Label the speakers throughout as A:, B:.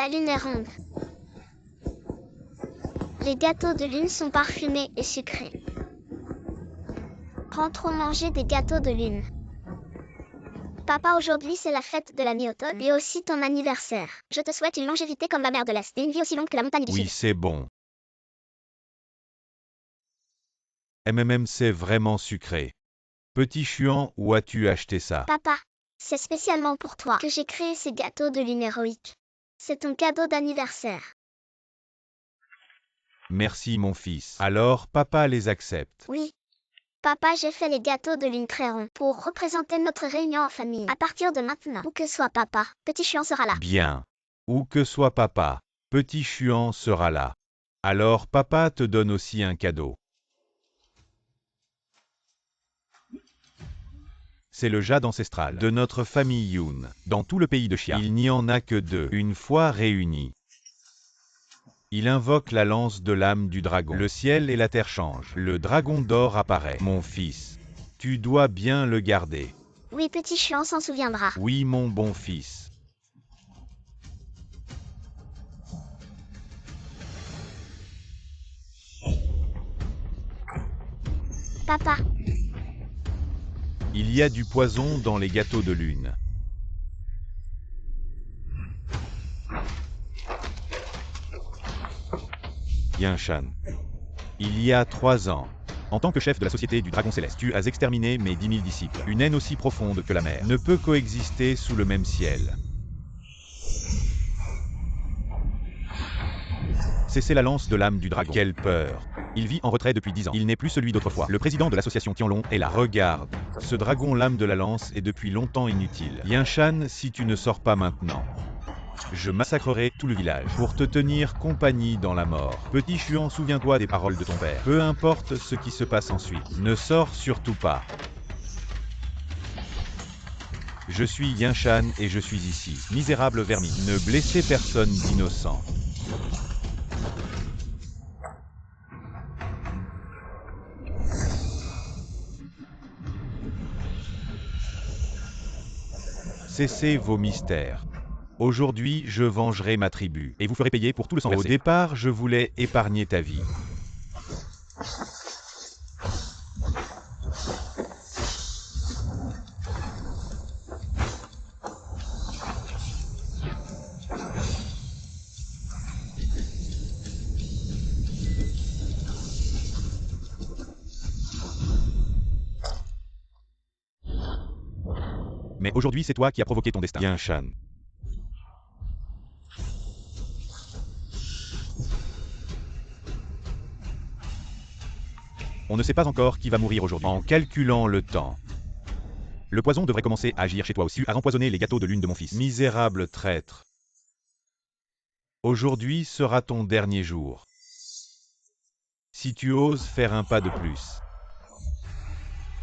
A: La lune est ronde. Les gâteaux de lune sont parfumés et sucrés. Rentrons manger des gâteaux de lune. Papa, aujourd'hui c'est la fête de la mi-automne et aussi ton anniversaire. Je te souhaite une longévité comme la mer de l'Est et une vie aussi longue que la montagne du
B: Oui,
A: Sud.
B: c'est bon. C'est vraiment sucré. Petit Chuan, où as-tu acheté ça?
A: Papa, c'est spécialement pour toi que j'ai créé ces gâteaux de lune héroïque. C'est ton cadeau d'anniversaire.
B: Merci mon fils. Alors, papa les accepte.
A: Oui. Papa, j'ai fait les gâteaux de lune très ronds pour représenter notre réunion en famille. À partir de maintenant, où que soit papa, Petit Chuan sera là.
B: Bien. Où que soit papa, Petit Chuan sera là. Alors papa te donne aussi un cadeau. C'est le jade ancestral de notre famille Yoon. Dans tout le pays de Xia, il n'y en a que deux. Une fois réunis, il invoque la lance de l'âme du dragon. Le ciel et la terre changent. Le dragon d'or apparaît. Mon fils, tu dois bien le garder.
A: Oui, Petit Chuan s'en souviendra.
B: Oui, mon bon fils.
A: Papa,
B: Il y a du poison dans les gâteaux de lune. Yinshan. Il y a 3 ans, en tant que chef de la société du Dragon Céleste, tu as exterminé mes 10 000 disciples. Une haine aussi profonde que la mer ne peut coexister sous le même ciel. Cessez la lance de l'âme du dragon. Quelle peur! Il vit en retrait depuis 10 ans. Il n'est plus celui d'autrefois. Le président de l'association Tianlong est là. Regarde, ce dragon l'âme de la lance est depuis longtemps inutile. Yinshan, si tu ne sors pas maintenant, je massacrerai tout le village pour te tenir compagnie dans la mort. Petit Chuan, souviens-toi des paroles de ton père. Peu importe ce qui se passe ensuite, ne sors surtout pas. Je suis Yinshan et je suis ici. Misérable vermine, ne blessez personne d'innocent. Cessez vos mystères. Aujourd'hui, je vengerai ma tribu, et vous ferez payer pour tout le sang versé. Au départ, je voulais épargner ta vie. Mais aujourd'hui, c'est toi qui as provoqué ton destin. Yinshan. On ne sait pas encore qui va mourir aujourd'hui. En calculant le temps, le poison devrait commencer à agir chez toi aussi, à empoisonner les gâteaux de lune de mon fils. Misérable traître. Aujourd'hui sera ton dernier jour. Si tu oses faire un pas de plus,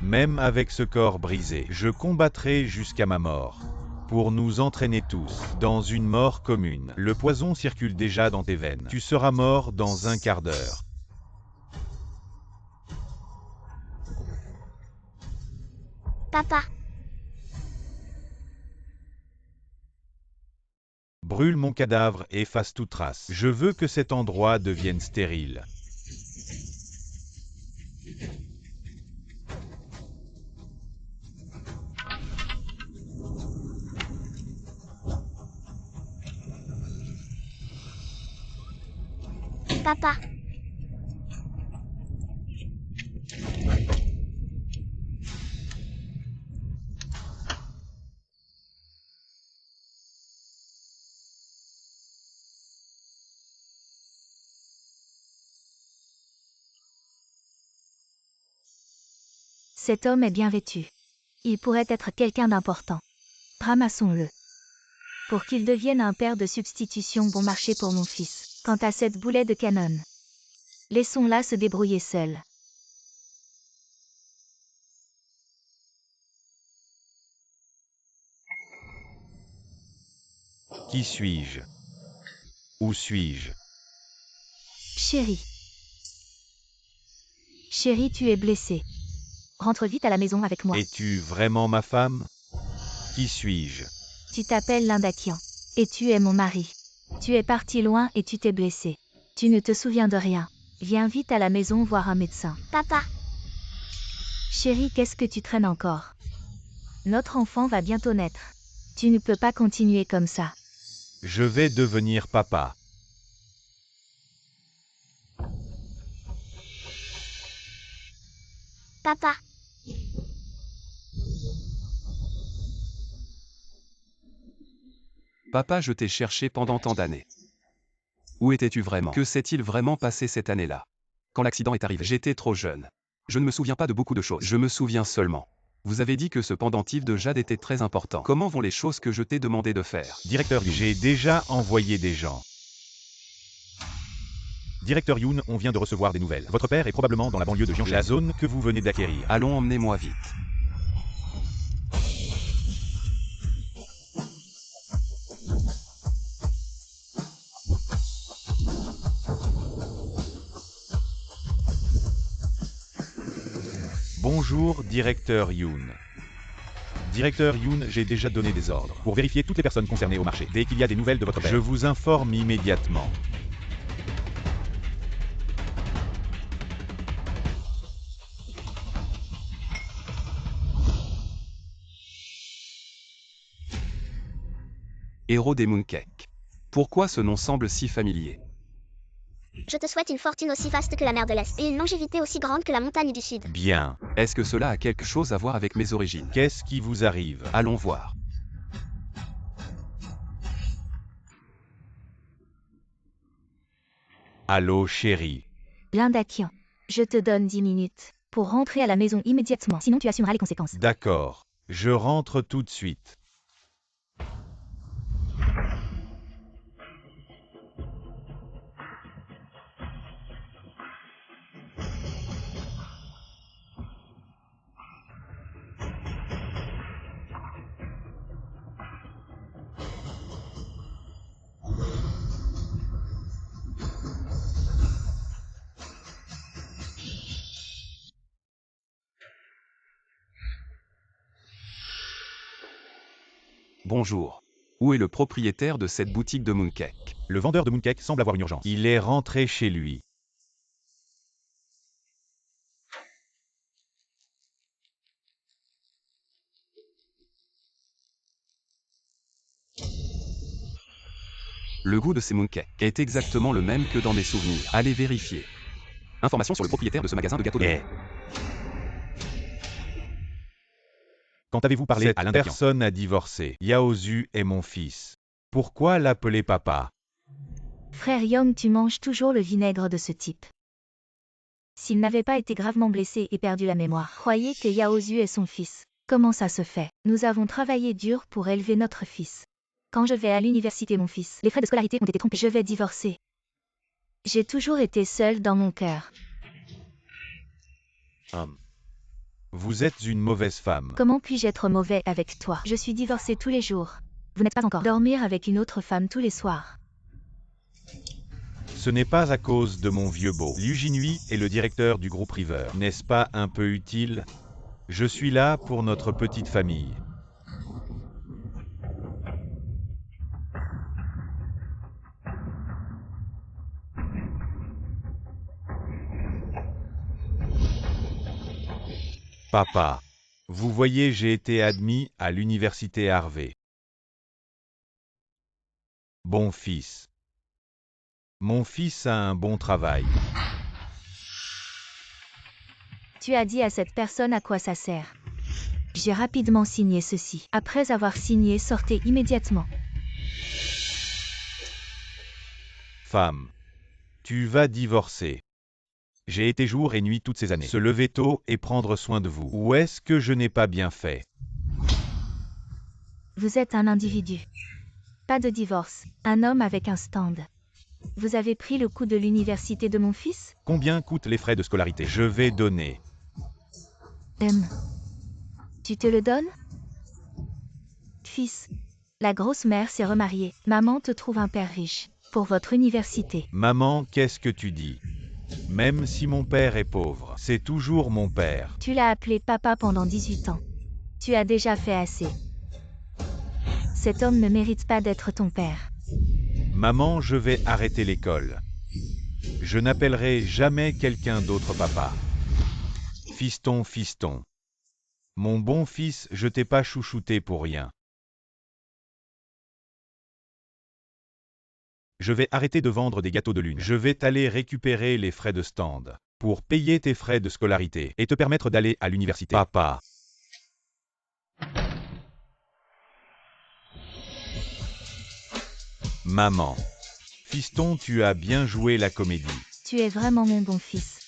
B: même avec ce corps brisé, je combattrai jusqu'à ma mort, pour nous entraîner tous dans une mort commune. Le poison circule déjà dans tes veines. Tu seras mort dans un quart d'heure.
A: papa,
B: Brûle mon cadavre et efface toute trace. Je veux que cet endroit devienne stérile.
A: papa.
C: Cet homme est bien vêtu. Il pourrait être quelqu'un d'important. Ramassons-le. Pour qu'il devienne un père de substitution bon marché pour mon fils. Quant à cette boulet de canon, laissons-la se débrouiller seule.
B: Qui suis-je? Où suis-je?
C: Chérie. Chérie, tu es blessée. Rentre vite à la maison avec moi.
B: Es-tu vraiment ma femme? Qui suis-je?
C: Tu t'appelles Lindakian. Et tu es mon mari. Tu es parti loin et tu t'es blessé. Tu ne te souviens de rien. Viens vite à la maison voir un médecin.
A: Papa,
C: Chérie, qu'est-ce que tu traînes encore? Notre enfant va bientôt naître. Tu ne peux pas continuer comme ça.
B: Je vais devenir papa.
A: papa,
D: Papa, je t'ai cherché pendant tant d'années. Où étais-tu vraiment? Que s'est-il vraiment passé cette année-là? Quand l'accident est arrivé, j'étais trop jeune. Je ne me souviens pas de beaucoup de choses. Je me souviens seulement. Vous avez dit que ce pendentif de jade était très important. Comment vont les choses que je t'ai demandé de faire?
B: Directeur Yoon, j'ai déjà envoyé des gens. Directeur Yoon, on vient de recevoir des nouvelles. Votre père est probablement dans la banlieue de Jiangshan, la zone que vous venez d'acquérir.
D: Allons, emmenez-moi vite.
B: Bonjour, directeur Yoon. Directeur Yoon, j'ai déjà donné des ordres pour vérifier toutes les personnes concernées au marché. Dès qu'il y a des nouvelles de votre père, je vous informe immédiatement.
D: Héros des Mooncakes. Pourquoi ce nom semble si familier?
A: je te souhaite une fortune aussi vaste que la mer de l'Est et une longévité aussi grande que la montagne du Sud.
B: Bien.
D: Est-ce que cela a quelque chose à voir avec mes origines?
B: Qu'est-ce qui vous arrive?
D: Allons voir.
B: Allô, chérie.
C: Lindakian, je te donne 10 minutes pour rentrer à la maison immédiatement, sinon tu assumeras les conséquences.
B: D'accord. Je rentre tout de suite.
D: Bonjour. Où est le propriétaire de cette boutique de Mooncake?
B: Le vendeur de mooncake semble avoir une urgence. Il est rentré chez lui.
D: Le goût de ces mooncakes est exactement le même que dans mes souvenirs. Allez vérifier. Information sur le propriétaire de ce magasin de gâteaux de
B: Eh. Quand avez-vous parlé à l'un des personne a divorcé. Yaozu est mon fils. Pourquoi l'appeler papa?
C: Frère Young, tu manges toujours le vinaigre de ce type. S'il n'avait pas été gravement blessé et perdu la mémoire, croyez que Yaozu est son fils. Comment ça se fait? Nous avons travaillé dur pour élever notre fils. Quand je vais à l'université, mon fils, les frais de scolarité ont été trompés. Je vais divorcer. J'ai toujours été seule dans mon cœur.
B: Vous êtes une mauvaise femme.
C: Comment puis-je être mauvais avec toi? Je suis divorcée tous les jours. Vous n'êtes pas encore dormir avec une autre femme tous les soirs.
B: Ce n'est pas à cause de mon vieux beau. Liu Jinhui est le directeur du groupe River. N'est-ce pas un peu utile? Je suis là pour notre petite famille. Papa, vous voyez, j'ai été admis à l'université Harvey. Bon fils. Mon fils a un bon travail.
C: Tu as dit à cette personne à quoi ça sert. J'ai rapidement signé ceci. Après avoir signé, sortez immédiatement.
B: Femme, tu vas divorcer. J'ai été jour et nuit toutes ces années. Se lever tôt et prendre soin de vous. Ou est-ce que je n'ai pas bien fait?
C: Vous êtes un individu. Pas de divorce. Un homme avec un stand. Vous avez pris le coup de l'université de mon fils?
B: Combien coûtent les frais de scolarité? Je vais donner.
C: Tu te le donnes? Fils, la grosse-mère s'est remariée. Maman te trouve un père riche. Pour votre université.
B: Maman, qu'est-ce que tu dis? Même si mon père est pauvre, c'est toujours mon père.
C: Tu l'as appelé papa pendant 18 ans. Tu as déjà fait assez. Cet homme ne mérite pas d'être ton père.
B: Maman, je vais arrêter l'école. Je n'appellerai jamais quelqu'un d'autre papa. Fiston, fiston. Mon bon fils, je t'ai pas chouchouté pour rien. Je vais arrêter de vendre des gâteaux de lune. Je vais t'aller récupérer les frais de stand pour payer tes frais de scolarité et te permettre d'aller à l'université. Papa. Maman. Fiston, tu as bien joué la comédie.
C: Tu es vraiment mon bon fils.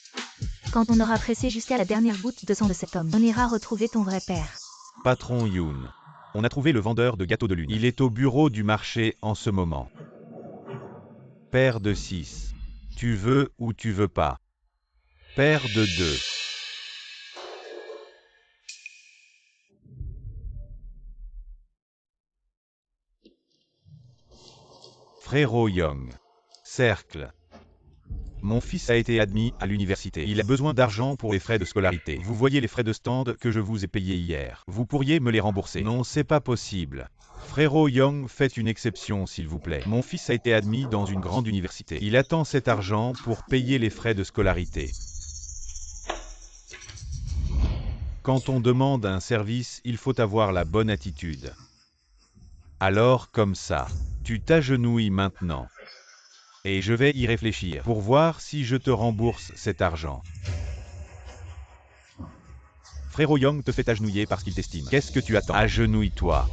C: Quand on aura pressé jusqu'à la dernière goutte de sang de cet homme, on ira retrouver ton vrai père.
B: Patron Yoon. On a trouvé le vendeur de gâteaux de lune. Il est au bureau du marché en ce moment. Père de 6. Tu veux ou tu veux pas. Père de 2. Frérot Young. Cercle. Mon fils a été admis à l'université. Il a besoin d'argent pour les frais de scolarité. Vous voyez les frais de stand que je vous ai payés hier. Vous pourriez me les rembourser. Non, c'est pas possible. Frérot Young, faites une exception s'il vous plaît. Mon fils a été admis dans une grande université. Il attend cet argent pour payer les frais de scolarité. Quand on demande un service, il faut avoir la bonne attitude. Alors comme ça, tu t'agenouilles maintenant. Et je vais y réfléchir pour voir si je te rembourse cet argent. Frérot Young te fait agenouiller parce qu'il t'estime. Qu'est-ce que tu attends? Agenouille-toi.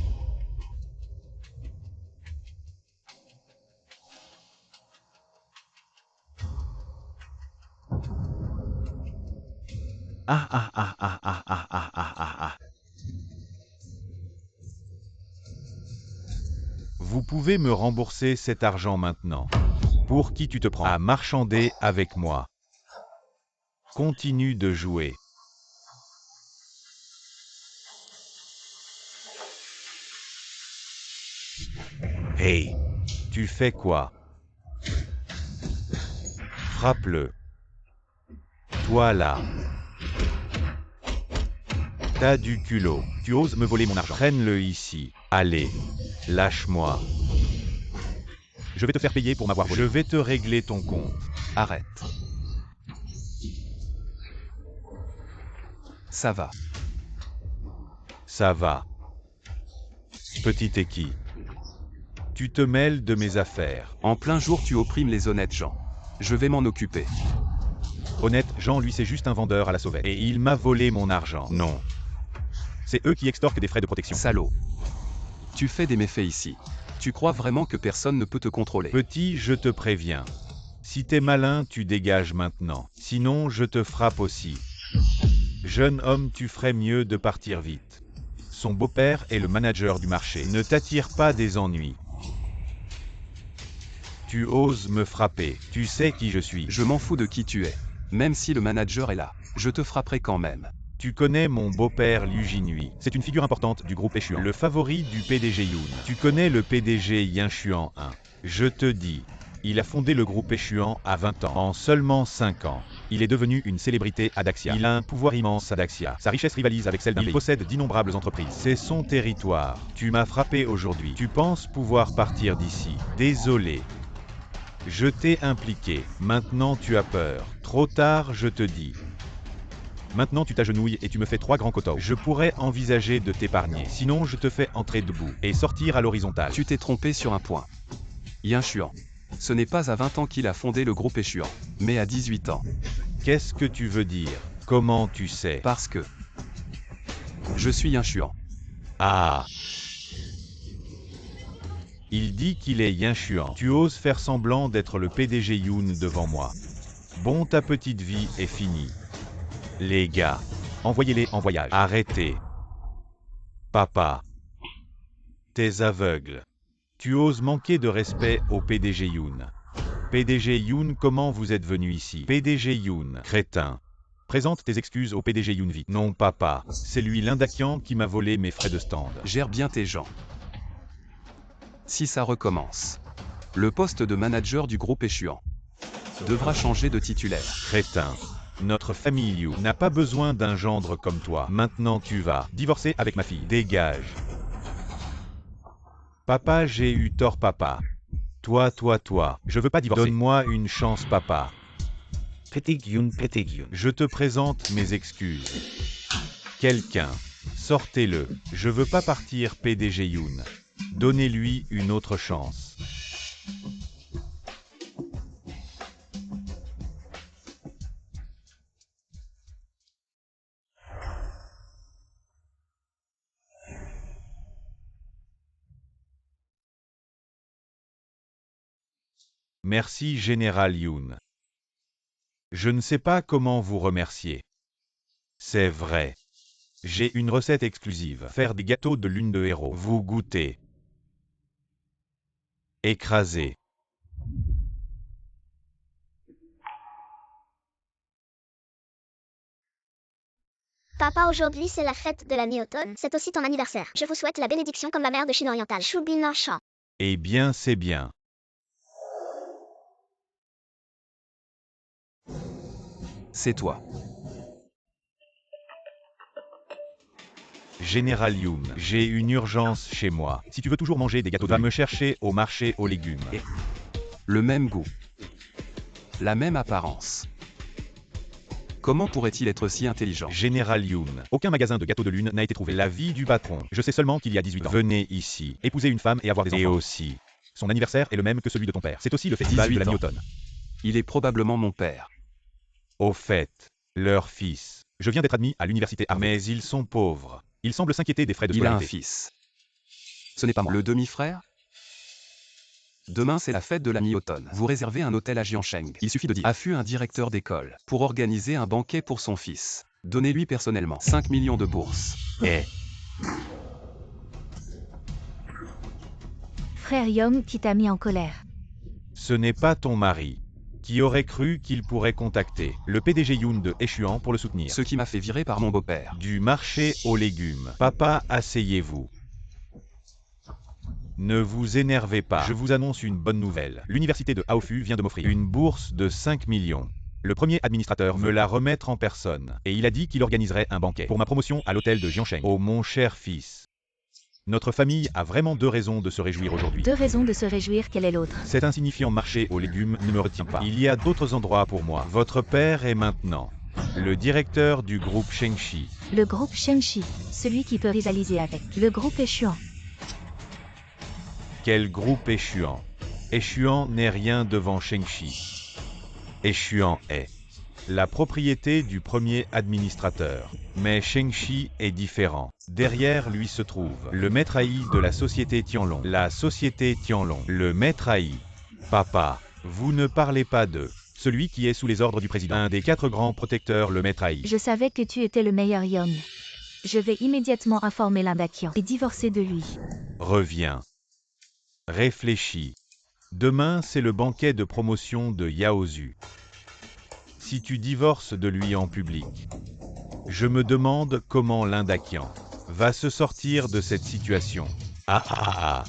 B: Ah ah ah ah ah ah ah ah ah ah. Vous pouvez me rembourser cet argent maintenant. Pour qui tu te prends à marchander avec moi? Continue de jouer. Hey, tu fais quoi? Frappe-le. Toi là. T'as du culot. Tu oses me voler mon argent. Traîne-le ici. Allez. Lâche-moi. Je vais te faire payer pour m'avoir volé. Je vais te régler ton compte.
D: Arrête. Ça va.
B: Ça va. Petit équi. Tu te mêles de mes affaires.
D: En plein jour, tu opprimes les honnêtes gens. Je vais m'en occuper.
B: Honnête, Jean, lui, c'est juste un vendeur à la sauvette. Et il m'a volé mon argent. Non. C'est eux qui extorquent des frais de protection.
D: Salaud. Tu fais des méfaits ici. Tu crois vraiment que personne ne peut te contrôler?
B: Petit, je te préviens. Si t'es malin, tu dégages maintenant. Sinon, je te frappe aussi. Jeune homme, tu ferais mieux de partir vite. Son beau-père est le manager du marché. Ne t'attire pas des ennuis. Tu oses me frapper. Tu sais qui je suis.
D: Je m'en fous de qui tu es. Même si le manager est là, je te frapperai quand même.
B: Tu connais mon beau-père Liu Jinhui. C'est une figure importante du groupe Échuan. Le favori du PDG Yoon. Tu connais le PDG Yin Xuan 1. Je te dis. Il a fondé le groupe Échuan à 20 ans. En seulement 5 ans. Il est devenu une célébrité à Daxia. Il a un pouvoir immense à Daxia. Sa richesse rivalise avec celle d'un pays. Il possède d'innombrables entreprises. C'est son territoire. Tu m'as frappé aujourd'hui. Tu penses pouvoir partir d'ici. Désolé. Je t'ai impliqué. Maintenant tu as peur. Trop tard, je te dis. Maintenant tu t'agenouilles et tu me fais 3 grands kotao. Je pourrais envisager de t'épargner. Sinon je te fais entrer debout et sortir à l'horizontale.
D: Tu t'es trompé sur un point. Yin Xuan. Ce n'est pas à 20 ans qu'il a fondé le groupe Échuan, mais à 18 ans.
B: Qu'est-ce que tu veux dire? Comment tu sais?
D: Parce que je suis Yin Xuan.
B: Ah. Il dit qu'il est Yin Xuan. Tu oses faire semblant d'être le PDG Yoon devant moi. Bon, ta petite vie est finie. Les gars, envoyez-les en voyage. Arrêtez. Papa. T'es aveugle. Tu oses manquer de respect au PDG Yoon. PDG Yoon, comment vous êtes venu ici? PDG Yoon, crétin. Présente tes excuses au PDG Yoon vite. Non, papa, c'est lui l'Indakian qui m'a volé mes frais de stand.
D: Gère bien tes gens. Si ça recommence, le poste de manager du groupe Échuan devra changer de titulaire.
B: Crétin. Notre famille Liu n'a pas besoin d'un gendre comme toi. Maintenant tu vas divorcer avec ma fille. Dégage. Papa, j'ai eu tort, papa. Toi, je veux pas divorcer. Donne-moi une chance, papa.
E: Pétégion.
B: Je te présente mes excuses. Quelqu'un, sortez-le. Je veux pas partir, PDG Yoon. Donnez-lui une autre chance. Merci, Général Yoon. Je ne sais pas comment vous remercier. C'est vrai. J'ai une recette exclusive. Faire des gâteaux de lune de héros. Vous goûtez. Écraser.
A: Papa, aujourd'hui c'est la fête de la mi-automne. C'est aussi ton anniversaire. Je vous souhaite la bénédiction comme la mère de Chine orientale. Choubinanchan.
B: Eh bien, c'est bien.
D: C'est toi.
B: Général Yoon, j'ai une urgence chez moi. Si tu veux toujours manger des gâteaux, va me chercher au marché aux légumes.
D: Le même goût. La même apparence. Comment pourrait-il être si intelligent?
B: Général Yoon, aucun magasin de gâteaux de lune n'a été trouvé. La vie du patron. Je sais seulement qu'il y a 18 ans. Venez ici, épouser une femme et avoir des enfants. Et aussi, son anniversaire est le même que celui de ton père. C'est aussi le festival de la
D: 18 ans.
B: mi-automne.
D: Il est probablement mon père.
B: Au fait, leur fils. Je viens d'être admis à l'université Harvard. Mais ils sont pauvres. Ils semblent s'inquiéter des frais de
D: Il a un
B: scolarité.
D: fils. Ce n'est pas moi. Le demi-frère? Demain c'est la fête de la mi-automne. Vous réservez un hôtel à Jiancheng. Il suffit de dire. A fut un directeur d'école pour organiser un banquet pour son fils. Donnez-lui personnellement 5 millions de bourses.
B: Eh,
C: Frère Young qui t'a mis en colère.
B: ce n'est pas ton mari. Qui aurait cru qu'il pourrait contacter le PDG Yoon de Échuan pour le soutenir?
D: Ce qui m'a fait virer par mon beau-père.
B: Du marché aux légumes. Papa, asseyez-vous. Ne vous énervez pas. Je vous annonce une bonne nouvelle. L'université de Haofu vient de m'offrir une bourse de 5 millions. Le premier administrateur veut la remettre en personne. Et il a dit qu'il organiserait un banquet pour ma promotion à l'hôtel de Jiancheng. Oh mon cher fils. Notre famille a vraiment 2 raisons de se réjouir aujourd'hui.
C: 2 raisons de se réjouir, quelle est l'autre?
B: Cet insignifiant marché aux légumes ne me retient pas. Il y a d'autres endroits pour moi. Votre père est maintenant le directeur du groupe Shengxi.
C: Le groupe Shengxi, celui qui peut rivaliser avec le groupe Échuan.
B: Quel groupe Échuan? Échuan n'est rien devant Shengxi. Échuan est la propriété du premier administrateur. Mais Shengxi est différent. Derrière lui se trouve le maître Haï de la société Tianlong. La société Tianlong. Le maître Haï. Papa, vous ne parlez pas de celui qui est sous les ordres du président. Un des 4 grands protecteurs, le maître Haï.
C: Je savais que tu étais le meilleur Young. Je vais immédiatement informer l'Indakian et divorcer de lui.
B: Reviens. Réfléchis. Demain, c'est le banquet de promotion de Yaozu. Si tu divorces de lui en public, je me demande comment l'Indakian va se sortir de cette situation. Ah ah ah.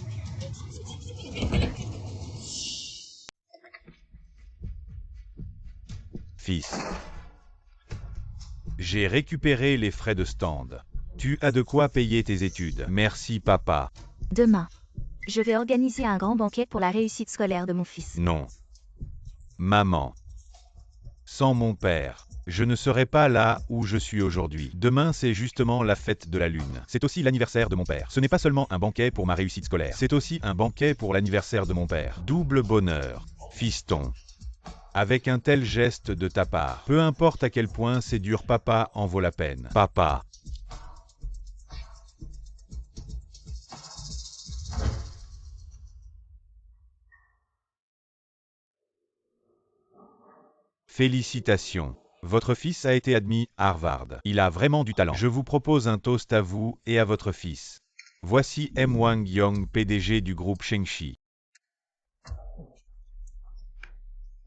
B: Fils. J'ai récupéré les frais de stand. Tu as de quoi payer tes études. Merci papa.
C: Demain, je vais organiser un grand banquet pour la réussite scolaire de mon fils.
B: Non. Maman. Sans mon père, je ne serais pas là où je suis aujourd'hui. Demain, c'est justement la fête de la lune. C'est aussi l'anniversaire de mon père. Ce n'est pas seulement un banquet pour ma réussite scolaire. C'est aussi un banquet pour l'anniversaire de mon père. Double bonheur. Fiston. Avec un tel geste de ta part, peu importe à quel point c'est dur, papa en vaut la peine. Papa. Félicitations. Votre fils a été admis à Harvard. Il a vraiment du talent. Je vous propose un toast à vous et à votre fils. Voici M. Wang Yong, PDG du groupe Shengxi.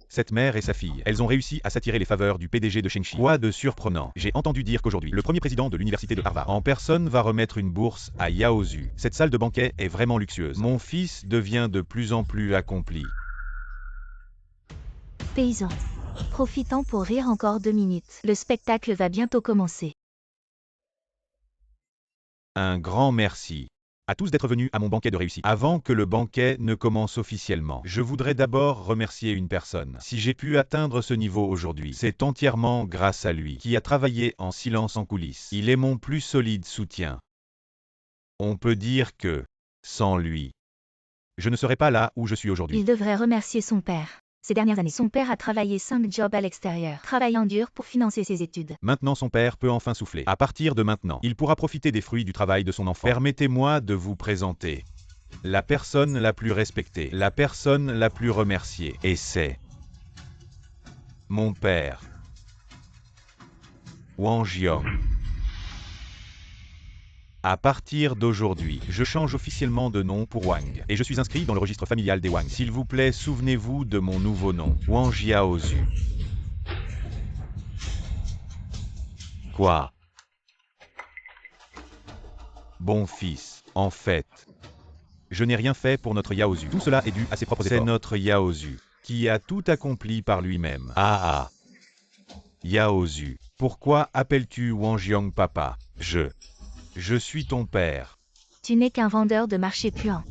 B: Cette mère et sa fille, elles ont réussi à s'attirer les faveurs du PDG de Shengxi. Quoi de surprenant? J'ai entendu dire qu'aujourd'hui, le premier président de l'université de Harvard en personne va remettre une bourse à Yaozu. Cette salle de banquet est vraiment luxueuse. Mon fils devient de plus en plus accompli.
C: Paysan. Profitant pour rire encore 2 minutes. Le spectacle va bientôt commencer.
B: Un grand merci. à tous d'être venus à mon banquet de réussite. Avant que le banquet ne commence officiellement, je voudrais d'abord remercier une personne. Si j'ai pu atteindre ce niveau aujourd'hui, c'est entièrement grâce à lui, qui a travaillé en silence en coulisses. Il est mon plus solide soutien. On peut dire que, sans lui, je ne serais pas là où je suis aujourd'hui.
C: Il devrait remercier son père. Ces dernières années, son père a travaillé 5 jobs à l'extérieur, travaillant dur pour financer ses études.
B: Maintenant son père peut enfin souffler. À partir de maintenant, il pourra profiter des fruits du travail de son enfant. Permettez-moi de vous présenter la personne la plus respectée, la personne la plus remerciée. Et c'est mon père, Wang Jiong. À partir d'aujourd'hui, je change officiellement de nom pour Wang, et je suis inscrit dans le registre familial des Wang. S'il vous plaît, souvenez-vous de mon nouveau nom, Wang Jiaozu. Quoi? Bon fils, en fait, je n'ai rien fait pour notre Yaozu. Tout cela est dû à ses propres efforts. C'est notre Yaozu, qui a tout accompli par lui-même. Ah ah. Yaozu, pourquoi appelles-tu Wang Jiong papa? Je suis ton père.
C: Tu n'es qu'un vendeur de marché puant.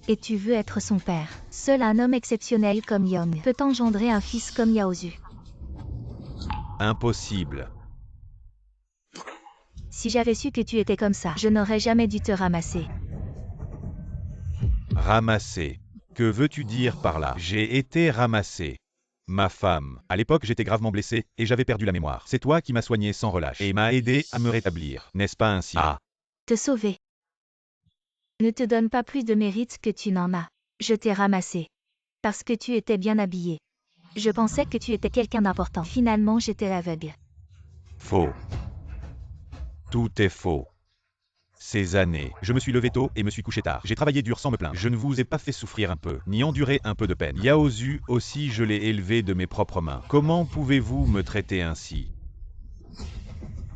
C: Et tu veux être son père. Seul un homme exceptionnel comme Yong peut engendrer un fils comme Yaozu.
B: Impossible.
C: Si j'avais su que tu étais comme ça, je n'aurais jamais dû te ramasser.
B: Ramasser. Que veux-tu dire par là? J'ai été ramassé. Ma femme. À l'époque, j'étais gravement blessé et j'avais perdu la mémoire. C'est toi qui m'as soigné sans relâche et m'as aidé à me rétablir. N'est-ce pas ainsi? Ah.
C: Te sauver. Ne te donne pas plus de mérite que tu n'en as. Je t'ai ramassé. Parce que tu étais bien habillé. Je pensais que tu étais quelqu'un d'important. Finalement, j'étais aveugle.
B: Faux. Tout est faux. Ces années, je me suis levé tôt et me suis couché tard. J'ai travaillé dur sans me plaindre. Je ne vous ai pas fait souffrir un peu, ni endurer un peu de peine. Yaozu aussi, je l'ai élevé de mes propres mains. Comment pouvez-vous me traiter ainsi?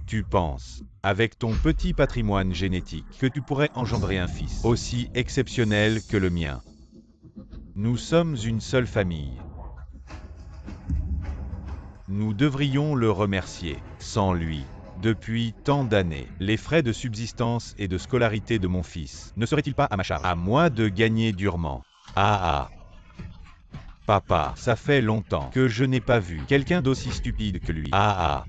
B: Tu penses, avec ton petit patrimoine génétique, que tu pourrais engendrer un fils aussi exceptionnel que le mien? Nous sommes une seule famille. Nous devrions le remercier. Sans lui, depuis tant d'années, les frais de subsistance et de scolarité de mon fils ne seraient-ils pas à ma charge? À moi de gagner durement. Ah ah. Papa, ça fait longtemps que je n'ai pas vu quelqu'un d'aussi stupide que lui. Ah ah.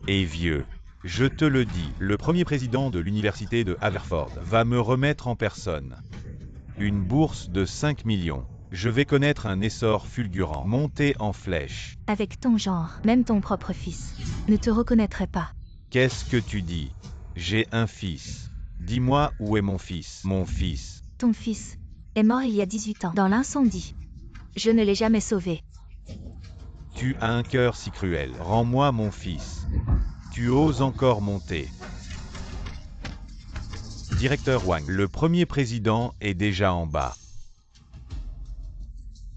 B: Et vieux. Je te le dis, le premier président de l'université de Haverford va me remettre en personne une bourse de 5 millions. Je vais connaître un essor fulgurant, monter en flèche.
C: Avec ton genre, même ton propre fils ne te reconnaîtrait pas.
B: Qu'est-ce que tu dis? J'ai un fils. Dis-moi où est mon fils? Mon fils.
C: Ton fils est mort il y a 18 ans, dans l'incendie. Je ne l'ai jamais sauvé.
B: Tu as un cœur si cruel. Rends-moi mon fils. Tu oses encore monter. Directeur Wang, le premier président est déjà en bas.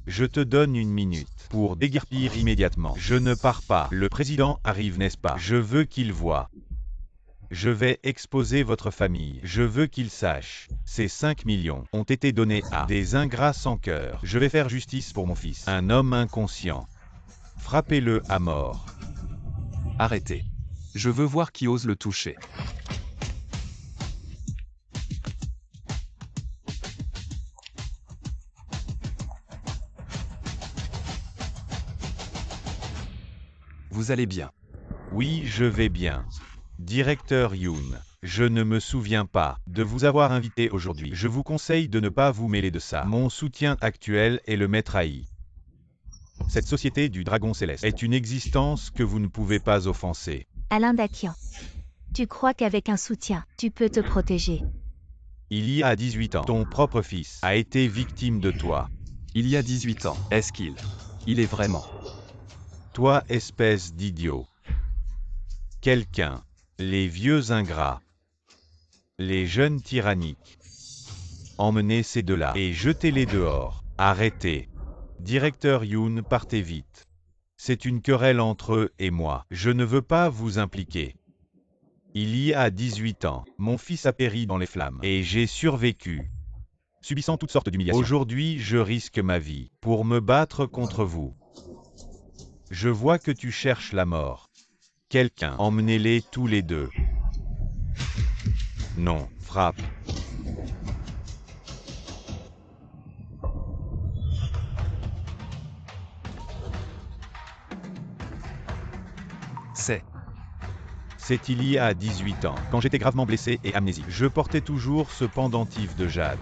B: Je te donne une minute pour déguerpir immédiatement. Je ne pars pas. Le président arrive, n'est-ce pas? Je veux qu'il voie. Je vais exposer votre famille. Je veux qu'il sache. Ces 5 millions ont été donnés à des ingrats sans cœur. Je vais faire justice pour mon fils. Un homme inconscient. Frappez-le à mort.
D: Arrêtez. Je veux voir qui ose le toucher. Vous allez bien?
B: Oui, je vais bien. Directeur Yoon, je ne me souviens pas de vous avoir invité aujourd'hui. Je vous conseille de ne pas vous mêler de ça. Mon soutien actuel est le maître AI. Cette société du Dragon Céleste est une existence que vous ne pouvez pas offenser.
C: Alain Dakian. Tu crois qu'avec un soutien, tu peux te protéger?
B: Il y a 18 ans, ton propre fils a été victime de toi.
D: Il y a 18 ans, est-ce qu'il? Il est vraiment.
B: Toi, espèce d'idiot. Quelqu'un. Les vieux ingrats. Les jeunes tyranniques. Emmenez ces deux-là et jetez-les dehors. Arrêtez. Directeur Yoon, partez vite. C'est une querelle entre eux et moi. Je ne veux pas vous impliquer. Il y a 18 ans, mon fils a péri dans les flammes et j'ai survécu, subissant toutes sortes d'humiliations. Aujourd'hui, je risque ma vie pour me battre contre vous. Je vois que tu cherches la mort. Quelqu'un, emmenez-les tous les deux. Non, frappe. C'est il y a 18 ans, quand j'étais gravement blessé et amnésique. Je portais toujours ce pendentif de jade.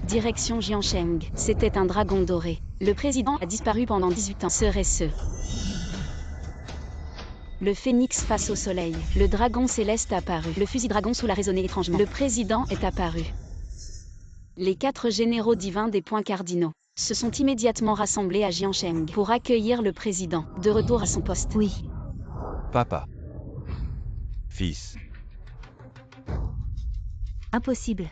F: Direction Jiansheng. C'était un dragon doré. Le président a disparu pendant 18 ans. Serait-ce le phénix face au soleil. Le dragon céleste apparu. Le fusil dragon sous la résonnée étrangement. Le président est apparu. Les 4 généraux divins des points cardinaux se sont immédiatement rassemblés à Jiansheng pour accueillir le président, de retour à son poste.
C: Oui.
D: Papa.
B: Fils.
C: Impossible.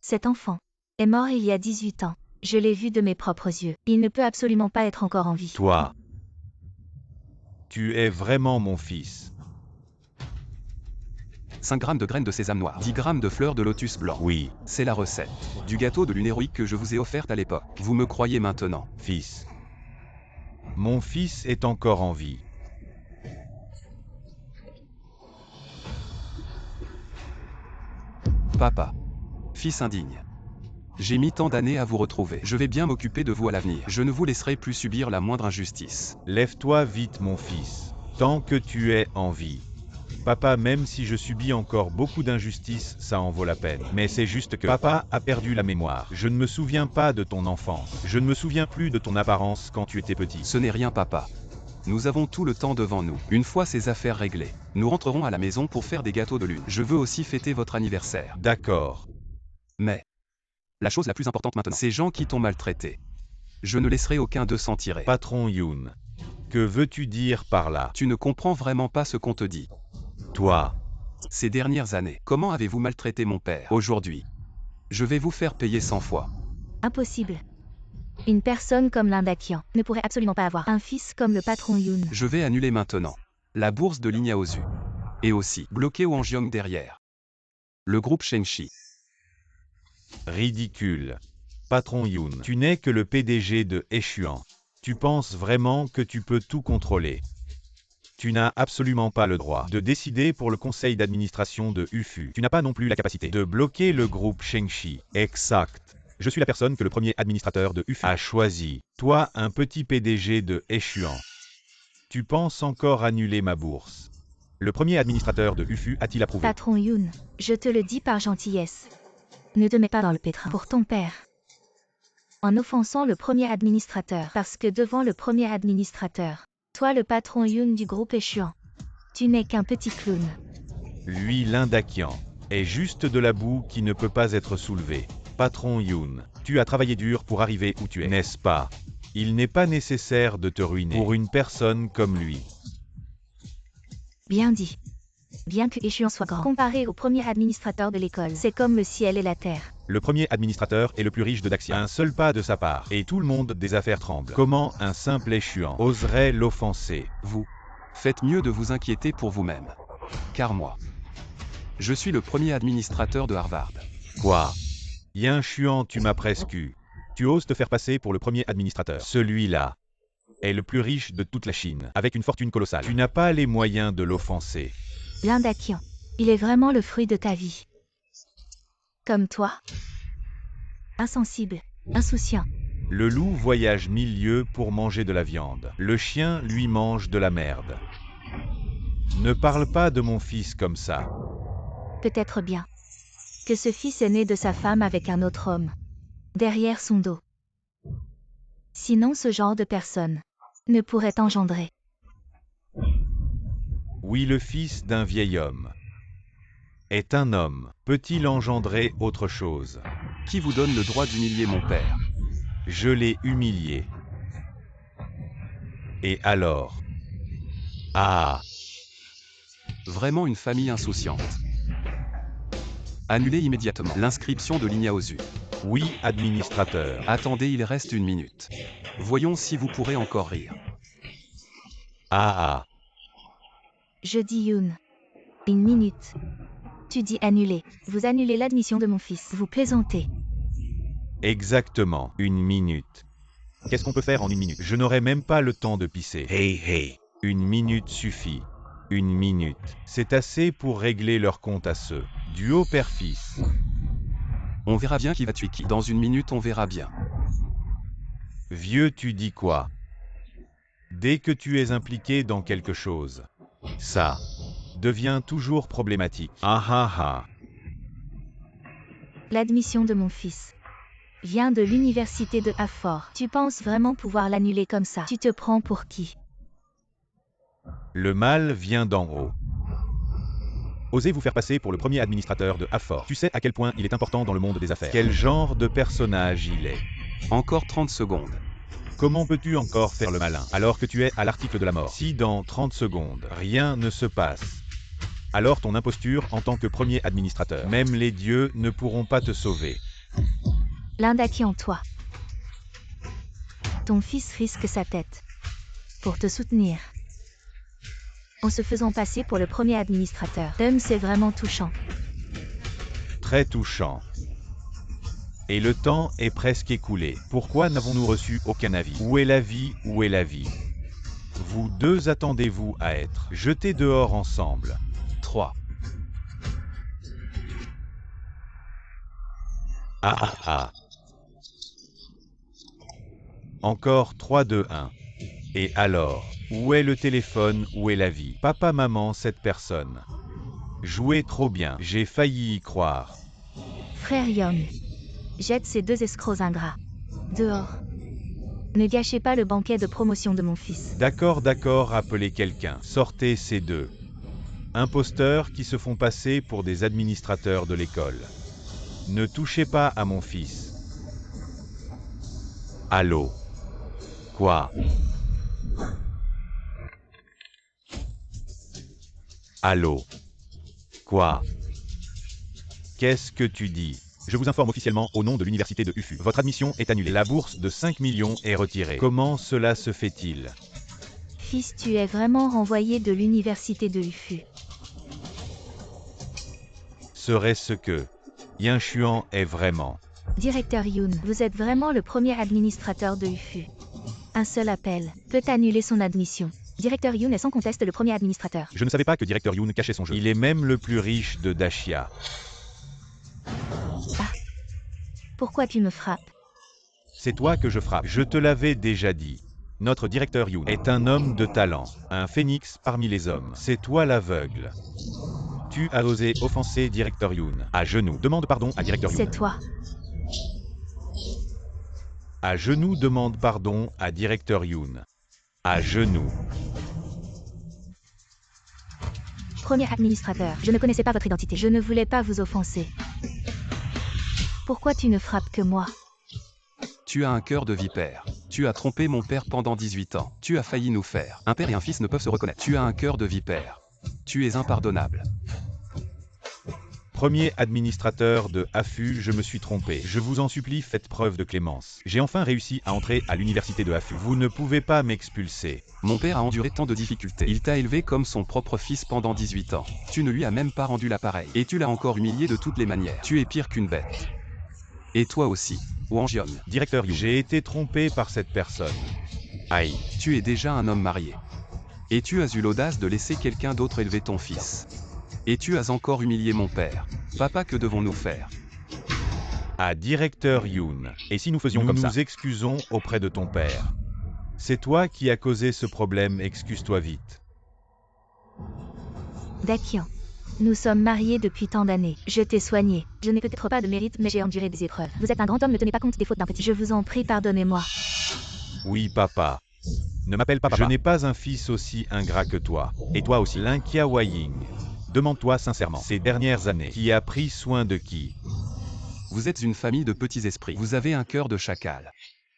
C: Cet enfant est mort il y a 18 ans. Je l'ai vu de mes propres yeux. Il ne peut absolument pas être encore en vie.
B: Toi. Tu es vraiment mon fils.
D: 5 grammes de graines de sésame noir, 10 grammes de fleurs de lotus blanc.
B: Oui,
D: C'est la recette du gâteau de lune héroïque que je vous ai offerte à l'époque. Vous me croyez maintenant?
B: fils. Mon fils est encore en vie.
D: Papa. Fils indigne. J'ai mis tant d'années à vous retrouver. Je vais bien m'occuper de vous à l'avenir. Je ne vous laisserai plus subir la moindre injustice.
B: Lève-toi vite, mon fils, tant que tu es en vie. Papa, même si je subis encore beaucoup d'injustices, ça en vaut la peine. Mais c'est juste que papa a perdu la mémoire. Je ne me souviens pas de ton enfance. Je ne me souviens plus de ton apparence quand tu étais petit.
D: Ce n'est rien, papa. Nous avons tout le temps devant nous. Une fois ces affaires réglées, nous rentrerons à la maison pour faire des gâteaux de lune. Je veux aussi fêter votre anniversaire.
B: D'accord.
D: Mais la chose la plus importante maintenant, ces gens qui t'ont maltraité. Je ne laisserai aucun d'eux s'en tirer.
B: Patron Yoon, que veux-tu dire par là?
D: Tu ne comprends vraiment pas ce qu'on te dit.
B: Toi,
D: Ces dernières années, comment avez-vous maltraité mon père? Aujourd'hui, je vais vous faire payer 100 fois.
C: Impossible. Une personne comme l'Indakian ne pourrait absolument pas avoir un fils comme le patron Yoon.
D: Je vais annuler maintenant la bourse de Linyaozu. Et aussi bloquer Wangyong derrière le groupe Shengshi.
B: ridicule. Patron Yoon, tu n'es que le PDG de Echuan. Tu penses vraiment que tu peux tout contrôler? Tu n'as absolument pas le droit de décider pour le conseil d'administration de UFU. Tu n'as pas non plus la capacité de bloquer le groupe Shengshi. Exact. Je suis la personne que le premier administrateur de UFU a choisi. Toi, un petit PDG de Echuan. Tu penses encore annuler ma bourse? Le premier administrateur de UFU a-t-il approuvé?
C: Patron Yoon, je te le dis par gentillesse. Ne te mets pas dans le pétrin pour ton père. En offensant le premier administrateur, parce que devant le premier administrateur, toi le patron Yoon du groupe Echuan, tu n'es qu'un petit clown.
B: Lui, l'Indakian, est juste de la boue qui ne peut pas être soulevée. Patron Yoon, tu as travaillé dur pour arriver où tu es, n'est-ce pas? Il n'est pas nécessaire de te ruiner pour une personne comme lui.
C: Bien dit. Bien que Echuan soit grand, comparé au premier administrateur de l'école, c'est comme le ciel et la terre.
B: Le premier administrateur est le plus riche de Daxia. Un seul pas de sa part, et tout le monde des affaires tremble. Comment un simple Echuan oserait l'offenser?
D: Vous faites mieux de vous inquiéter pour vous-même. Car moi, je suis le premier administrateur de Harvard.
B: Quoi? Yin Chuan, tu m'as presque eu. Tu oses te faire passer pour le premier administrateur. Celui-là est le plus riche de toute la Chine, avec une fortune colossale. Tu n'as pas les moyens de l'offenser.
C: L'Indakian, il est vraiment le fruit de ta vie. Comme toi. Insensible, insouciant.
B: Le loup voyage 1000 lieues pour manger de la viande. Le chien, lui, mange de la merde. Ne parle pas de mon fils comme ça.
C: Peut-être bien que ce fils est né de sa femme avec un autre homme, derrière son dos. Sinon ce genre de personne ne pourrait engendrer.
B: Oui, le fils d'un vieil homme est un homme. Peut-il engendrer autre chose?
D: Qui vous donne le droit d'humilier mon père?
B: Je l'ai humilié. Et alors? Ah!
D: Vraiment une famille insouciante. Annulez immédiatement l'inscription de Linyaozu.
B: Oui, administrateur.
D: Attendez, il reste 1 minute. Voyons si vous pourrez encore rire.
B: Ah!
C: Je dis Yoon. 1 minute. Tu dis annuler. Vous annulez l'admission de mon fils. Vous plaisantez.
B: Exactement, 1 minute. Qu'est-ce qu'on peut faire en 1 minute? Je n'aurai même pas le temps de pisser.
E: Hey.
B: 1 minute suffit. 1 minute. C'est assez pour régler leur compte à ceux. Duo père-fils.
D: On verra bien qui va tuer qui. Dans 1 minute, on verra bien.
B: Vieux, tu dis quoi? Dès que tu es impliqué dans quelque chose, ça devient toujours problématique. Ah ah ah.
C: L'admission de mon fils vient de l'université de Hafford. Tu penses vraiment pouvoir l'annuler comme ça? Tu te prends pour qui?
B: Le mal vient d'en haut. Osez vous faire passer pour le premier administrateur de Hafford. Tu sais à quel point il est important dans le monde des affaires. Quel genre de personnage il est.
D: Encore 30 secondes.
B: Comment peux-tu encore faire le malin alors que tu es à l'article de la mort? Si dans 30 secondes, rien ne se passe, alors ton imposture en tant que premier administrateur, même les dieux ne pourront pas te sauver.
C: L'Inde a qui en toi? Ton fils risque sa tête pour te soutenir en se faisant passer pour le premier administrateur. C'est vraiment touchant.
B: Très touchant. Et le temps est presque écoulé. Pourquoi n'avons-nous reçu aucun avis? Où est la vie? Où est la vie? Vous deux attendez-vous à être jetés dehors ensemble?
D: 3.
B: Ah ah ah. Encore 3, 2, 1. Et alors, où est le téléphone? Où est la vie? Papa, maman, cette personne. Jouez trop bien, j'ai failli y croire.
C: Frère Young, jette ces deux escrocs ingrats dehors. Ne gâchez pas le banquet de promotion de mon fils.
B: D'accord, appelez quelqu'un. Sortez ces deux imposteurs qui se font passer pour des administrateurs de l'école. Ne touchez pas à mon fils. Allô? Quoi? Allô? Quoi? Qu'est-ce que tu dis? Je vous informe officiellement au nom de l'université de UFU. Votre admission est annulée. La bourse de 5 millions est retirée. Comment cela se fait-il?
C: Fils, tu es vraiment renvoyé de l'université de UFU.
B: Serait-ce que Yin Xuan est vraiment?
C: Directeur Yoon, vous êtes vraiment le premier administrateur de UFU. Un seul appel peut annuler son admission. Directeur Yoon est sans conteste le premier administrateur.
B: Je ne savais pas que Directeur Yoon cachait son jeu. Il est même le plus riche de Dashia.
C: Pourquoi tu me frappes?
B: C'est toi que je frappe. Je te l'avais déjà dit. Notre Directeur Yoon est un homme de talent, un phénix parmi les hommes. C'est toi l'aveugle. Tu as osé offenser Directeur Yoon. À genoux, demande pardon à Directeur Yoon.
C: C'est toi.
B: À genoux, demande pardon à Directeur Yoon. À genoux.
C: Premier administrateur, je ne connaissais pas votre identité. Je ne voulais pas vous offenser. Pourquoi tu ne frappes que moi?
D: Tu as un cœur de vipère. Tu as trompé mon père pendant 18 ans. Tu as failli nous faire. Un père et un fils ne peuvent se reconnaître. Tu as un cœur de vipère. Tu es impardonnable.
B: Premier administrateur de AFU, je me suis trompé. Je vous en supplie, faites preuve de clémence. J'ai enfin réussi à entrer à l'université de AFU. Vous ne pouvez pas m'expulser.
D: Mon père a enduré tant de difficultés. Il t'a élevé comme son propre fils pendant 18 ans. Tu ne lui as même pas rendu l'appareil. Et tu l'as encore humilié de toutes les manières. Tu es pire qu'une bête. Et toi aussi, Wang Jian.
B: Directeur Yu, j'ai été trompé par cette personne. Aïe.
D: Tu es déjà un homme marié. Et tu as eu l'audace de laisser quelqu'un d'autre élever ton fils. Et tu as encore humilié mon père. Papa, que devons-nous faire?
B: À Directeur Yoon. Et si nous faisions comme ça? Nous nous excusons auprès de ton père. C'est toi qui as causé ce problème, excuse-toi vite.
C: Dakian. Nous sommes mariés depuis tant d'années. Je t'ai soigné. Je n'ai peut-être pas de mérite, mais j'ai enduré des épreuves. Vous êtes un grand homme, ne tenez pas compte des fautes d'un petit. Je vous en prie, pardonnez-moi.
B: Oui, papa. Ne m'appelle pas papa. Je n'ai pas un fils aussi ingrat que toi. Et toi aussi. Linkia Waying. Demande-toi sincèrement, ces dernières années, qui a pris soin de qui?
D: Vous êtes une famille de petits esprits. Vous avez un cœur de chacal.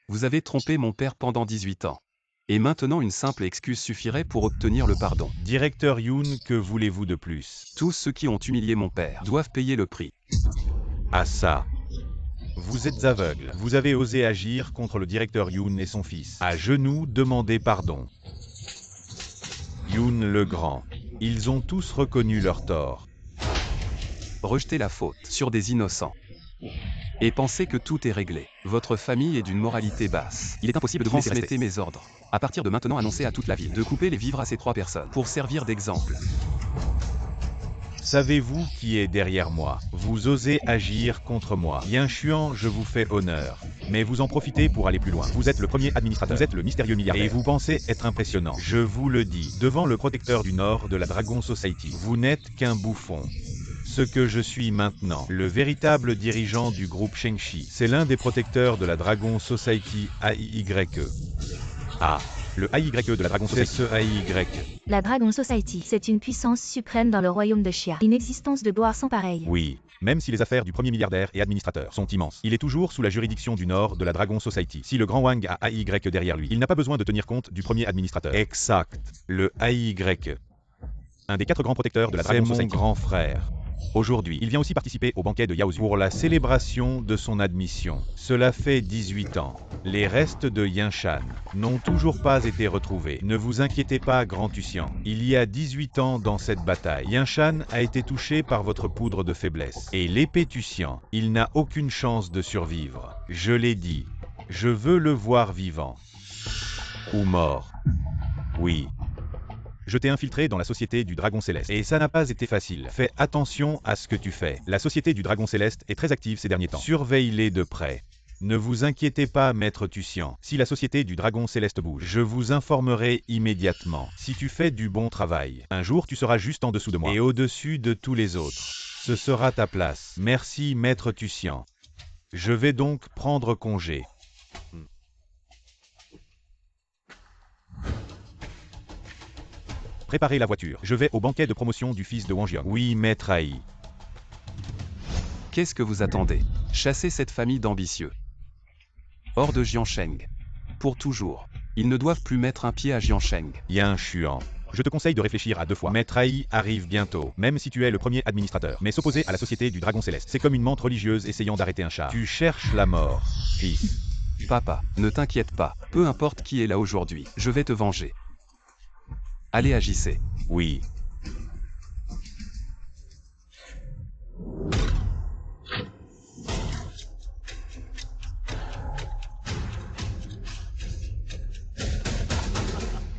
D: Vous avez trompé mon père pendant 18 ans. Et maintenant une simple excuse suffirait pour obtenir le pardon.
B: Directeur Yoon, que voulez-vous de plus?
D: Tous ceux qui ont humilié mon père doivent payer le prix.
B: Ah ça. Vous êtes aveugle. Vous avez osé agir contre le directeur Yoon et son fils. À genoux, demandez pardon. Yoon le Grand. Ils ont tous reconnu leur tort.
D: Rejeter la faute sur des innocents. Et pensez que tout est réglé. Votre famille est d'une moralité basse. Il est impossible de vous laisser rester. Transmettez mes ordres. À partir de maintenant, annoncez à toute la ville de couper les vivres à ces 3 personnes pour servir d'exemple.
B: Savez-vous qui est derrière moi? Vous osez agir contre moi. Yinshuan, je vous fais honneur. Mais vous en profitez pour aller plus loin. Vous êtes le premier administrateur. Vous êtes le mystérieux milliardaire. Et vous pensez être impressionnant. Je vous le dis, devant le protecteur du Nord de la Dragon Society, vous n'êtes qu'un bouffon. Ce que je suis maintenant, le véritable dirigeant du groupe Shengshi, c'est l'un des protecteurs de la Dragon Society AIYE. Ah, le AIYE de la Dragon Society. C'est ce AIYE.
C: La Dragon Society, c'est une puissance suprême dans le royaume de Xia. Une existence de gloire sans pareil.
B: Oui, même si les affaires du premier milliardaire et administrateur sont immenses, il est toujours sous la juridiction du Nord de la Dragon Society. Si le grand Wang a AIYE derrière lui, il n'a pas besoin de tenir compte du premier administrateur. Exact, le AIYE. Un des 4 grands protecteurs de la Dragon Society. C'est mon grand frère. Aujourd'hui, il vient aussi participer au banquet de Yaozu pour la célébration de son admission. Cela fait 18 ans. Les restes de Yinshan n'ont toujours pas été retrouvés. Ne vous inquiétez pas, Grand Tussian. Il y a 18 ans dans cette bataille, Yinshan a été touché par votre poudre de faiblesse. Et l'épée Tussian, il n'a aucune chance de survivre. Je l'ai dit, je veux le voir vivant. Ou mort. Oui. Je t'ai infiltré dans la société du Dragon Céleste. Et ça n'a pas été facile. Fais attention à ce que tu fais. La société du Dragon Céleste est très active ces derniers temps. Surveille-les de près. Ne vous inquiétez pas, Maître Tussian. Si la société du Dragon Céleste bouge, je vous informerai immédiatement. Si tu fais du bon travail, un jour tu seras juste en dessous de moi. Et au-dessus de tous les autres. Ce sera ta place. Merci, Maître Tussian. Je vais donc prendre congé. Préparez la voiture. Je vais au banquet de promotion du fils de Wang Jiang. Oui, Maître Ai.
D: Qu'est-ce que vous attendez? Chassez cette famille d'ambitieux. Hors de Jiansheng. Pour toujours. Ils ne doivent plus mettre un pied à Jiansheng.
B: Yinshuan. Je te conseille de réfléchir à 2 fois. Maître Ai arrive bientôt, même si tu es le premier administrateur. Mais s'opposer à la société du Dragon Céleste, c'est comme une menthe religieuse essayant d'arrêter un char. Tu cherches la mort, fils.
D: Papa, ne t'inquiète pas. Peu importe qui est là aujourd'hui, je vais te venger. Allez, agissez.
B: Oui.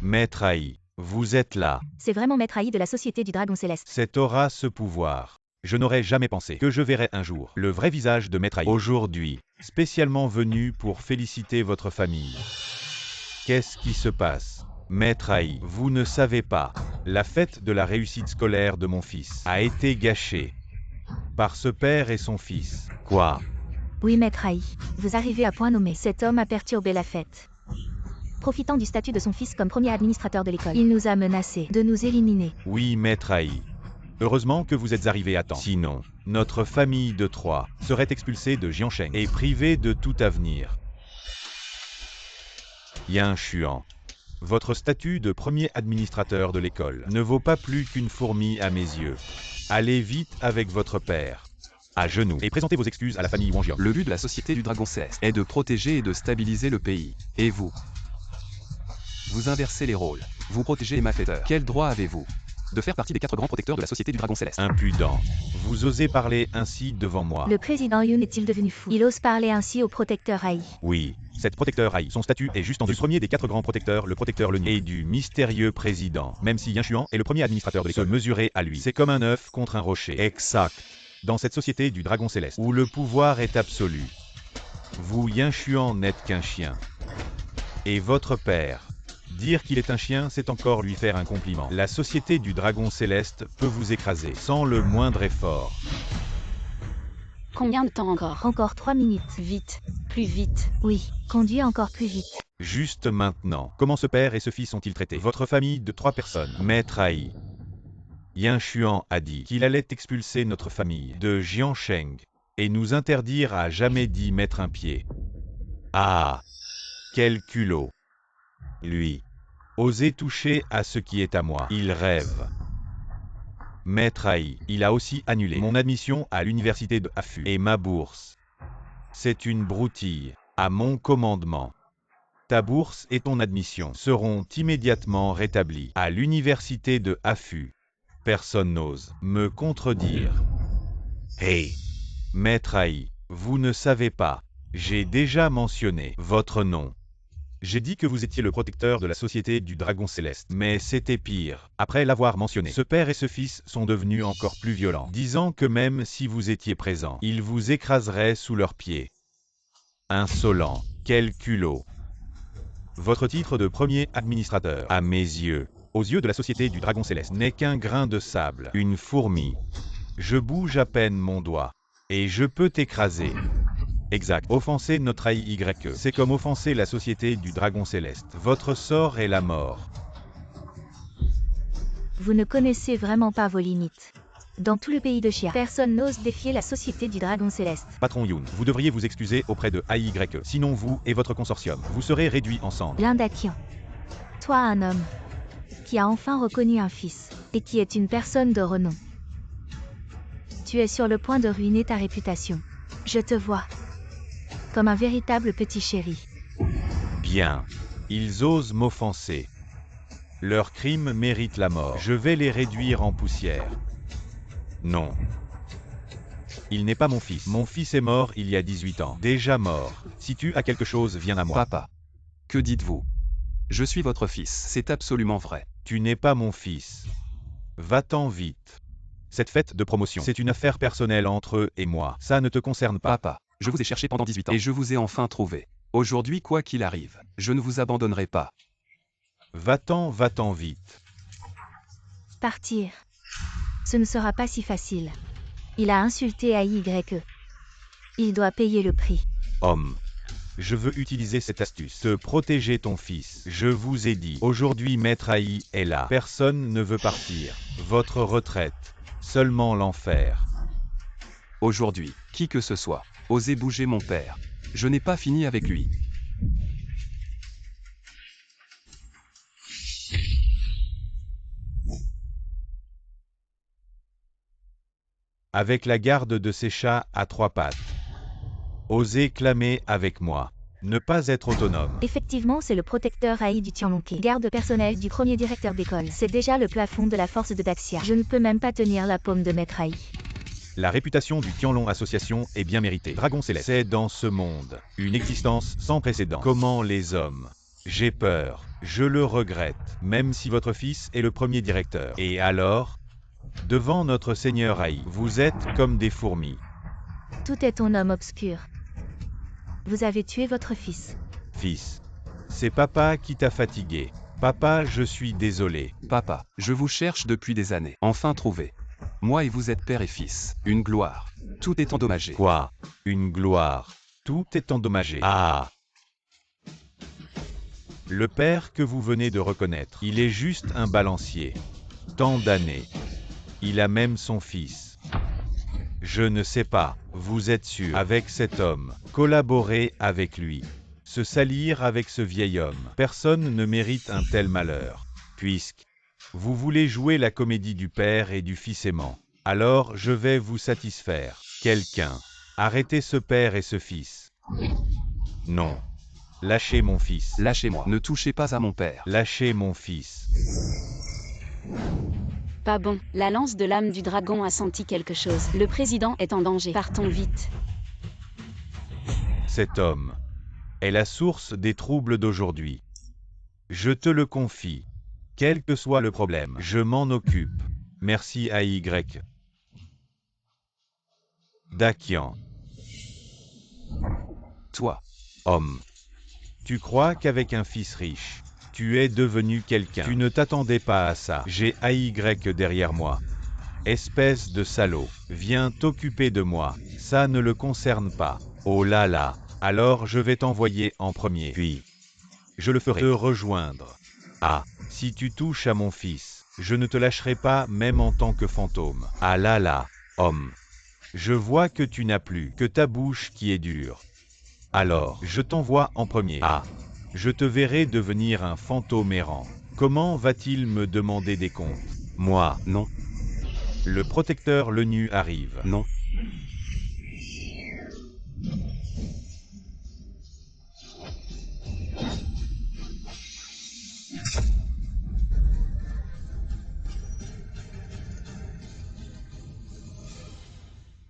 B: Maître Ai, vous êtes là.
C: C'est vraiment Maître Ai de la Société du Dragon Céleste.
B: Cette aura, ce pouvoir. Je n'aurais jamais pensé que je verrais un jour le vrai visage de Maître Ai. Aujourd'hui, spécialement venu pour féliciter votre famille. Qu'est-ce qui se passe? Maître Ai, vous ne savez pas. La fête de la réussite scolaire de mon fils a été gâchée par ce père et son fils. Quoi?
C: Oui, Maître Ai. Vous arrivez à point nommé. Cet homme a perturbé la fête. Profitant du statut de son fils comme premier administrateur de l'école, il nous a menacés de nous éliminer.
B: Oui, Maître Ai. Heureusement que vous êtes arrivé à temps. Sinon, notre famille de 3 serait expulsée de Jiansheng et privée de tout avenir. Yinshuan. Votre statut de premier administrateur de l'école ne vaut pas plus qu'une fourmi à mes yeux. Allez vite avec votre père. À genoux. Et présentez vos excuses à la famille Wang Jiang.
D: Le but de la Société du Dragon Céleste est de protéger et de stabiliser le pays. Et vous? Vous inversez les rôles. Vous protégez les malfaiteurs. Quel droit avez-vous de faire partie des 4 grands protecteurs de la Société du Dragon Céleste?
B: Impudent. Vous osez parler ainsi devant moi.
C: Le président Yun est-il devenu fou? Il ose parler ainsi au protecteur Ai.
B: Oui, cette protecteur Ai. Son statut est juste en dessous du premier des 4 grands protecteurs, le protecteur Leni, et du mystérieux président. Même si Yinshuan est le premier administrateur de l'école, se mesurer à lui, c'est comme un œuf contre un rocher. Exact. Dans cette société du Dragon Céleste, où le pouvoir est absolu. Vous, Yinshuan, n'êtes qu'un chien. Et votre père. Dire qu'il est un chien, c'est encore lui faire un compliment. La société du Dragon Céleste peut vous écraser, sans le moindre effort.
F: Combien de temps encore?
C: Encore 3 minutes.
F: Vite, plus vite.
C: Oui, conduis encore plus vite.
B: Juste maintenant. Comment ce père et ce fils ont-ils traité votre famille de 3 personnes? Maître Ai. Yinshuan a dit qu'il allait expulser notre famille de Jiansheng et nous interdire à jamais d'y mettre un pied. Ah! Quel culot! Lui. Oser toucher à ce qui est à moi. Il rêve. Maître Ai, il a aussi annulé mon admission à l'université de Hafu et ma bourse. C'est une broutille. À mon commandement. Ta bourse et ton admission seront immédiatement rétablies à l'université de Hafu. Personne n'ose me contredire. Hey! Maître Ai, Vous ne savez pas. J'ai déjà mentionné votre nom. J'ai dit que vous étiez le protecteur de la société du Dragon Céleste. Mais c'était pire. Après l'avoir mentionné, ce père et ce fils sont devenus encore plus violents, disant que même si vous étiez présent, ils vous écraseraient sous leurs pieds. Insolent. Quel culot. Votre titre de premier administrateur, à mes yeux, aux yeux de la société du Dragon Céleste, n'est qu'un grain de sable, une fourmi. Je bouge à peine mon doigt, et je peux t'écraser. Exact. Offenser notre AIY, c'est comme offenser la société du Dragon Céleste. Votre sort est la mort.
C: Vous ne connaissez vraiment pas vos limites. Dans tout le pays de Chia, personne n'ose défier la société du Dragon Céleste.
B: Patron Yoon, vous devriez vous excuser auprès de AIY, sinon vous et votre consortium, vous serez réduits ensemble.
C: Lindakian. Toi un homme, qui a enfin reconnu un fils, et qui est une personne de renom. Tu es sur le point de ruiner ta réputation. Je te vois comme un véritable petit chéri.
B: Bien. Ils osent m'offenser. Leur crime mérite la mort. Je vais les réduire en poussière. Non. Il n'est pas mon fils. Mon fils est mort il y a 18 ans. Déjà mort. Si tu as quelque chose, viens à moi.
D: Papa. Que dites-vous? Je suis votre fils, c'est absolument vrai.
B: Tu n'es pas mon fils. Va-t'en vite. Cette fête de promotion, c'est une affaire personnelle entre eux et moi. Ça ne te concerne pas.
D: Papa, je vous ai cherché pendant 18 ans et je vous ai enfin trouvé. Aujourd'hui, quoi qu'il arrive, je ne vous abandonnerai pas.
B: Va-t'en vite.
C: Partir. Ce ne sera pas si facile. Il a insulté AIYE. Il doit payer le prix.
B: Homme. Je veux utiliser cette astuce. Te protéger ton fils. Je vous ai dit. Aujourd'hui, Maître Ai est là. Personne ne veut partir. Votre retraite. Seulement l'enfer.
D: Aujourd'hui, qui que ce soit, osez bouger mon père. Je n'ai pas fini avec lui.
B: Avec la garde de ces chats à trois pattes. Osez clamer avec moi. Ne pas être autonome.
C: Effectivement, c'est le protecteur AI du Tianlongke, garde personnel du premier directeur d'école. C'est déjà le plafond de la force de Daxia. Je ne peux même pas tenir la paume de Maître Ai.
B: La réputation du Tianlong Association est bien méritée. Dragon Céleste, c'est dans ce monde une existence sans précédent. Comment les hommes? J'ai peur. Je le regrette. Même si votre fils est le premier directeur. Et alors? Devant notre Seigneur Ai, vous êtes comme des fourmis.
C: Tout est ton homme obscur. Vous avez tué votre fils.
B: Fils. C'est papa qui t'a fatigué. Papa, je suis désolé.
D: Papa, je vous cherche depuis des années. Enfin trouvé. Moi et vous êtes père et fils. Une gloire. Tout est endommagé.
B: Quoi? Une gloire. Tout est endommagé. Ah! Le père que vous venez de reconnaître, il est juste un balancier. Tant d'années. Il a même son fils. Je ne sais pas, vous êtes sûr, avec cet homme, collaborer avec lui, se salir avec ce vieil homme. Personne ne mérite un tel malheur. Puisque vous voulez jouer la comédie du père et du fils aimant, alors je vais vous satisfaire. Quelqu'un, arrêtez ce père et ce fils. Non. Lâchez mon fils.
D: Lâchez-moi. Ne touchez pas à mon père.
B: Lâchez mon fils.
F: Pas bon, la lance de l'âme du dragon a senti quelque chose. Le président est en danger. Partons vite.
B: Cet homme est la source des troubles d'aujourd'hui. Je te le confie. Quel que soit le problème, je m'en occupe. Merci AY. Dakian.
D: Toi.
B: Homme. Tu crois qu'avec un fils riche, tu es devenu quelqu'un. Tu ne t'attendais pas à ça. J'ai AY derrière moi. Espèce de salaud. Viens t'occuper de moi. Ça ne le concerne pas. Oh là là. Alors je vais t'envoyer en premier. Puis, je le ferai te rejoindre. Ah, si tu touches à mon fils, je ne te lâcherai pas même en tant que fantôme. Ah là là, homme. Je vois que tu n'as plus que ta bouche qui est dure. Alors, je t'envoie en premier. Ah, je te verrai devenir un fantôme errant. Comment va-t-il me demander des comptes? Moi,
D: Non.
B: le protecteur Lenu arrive.
D: Non.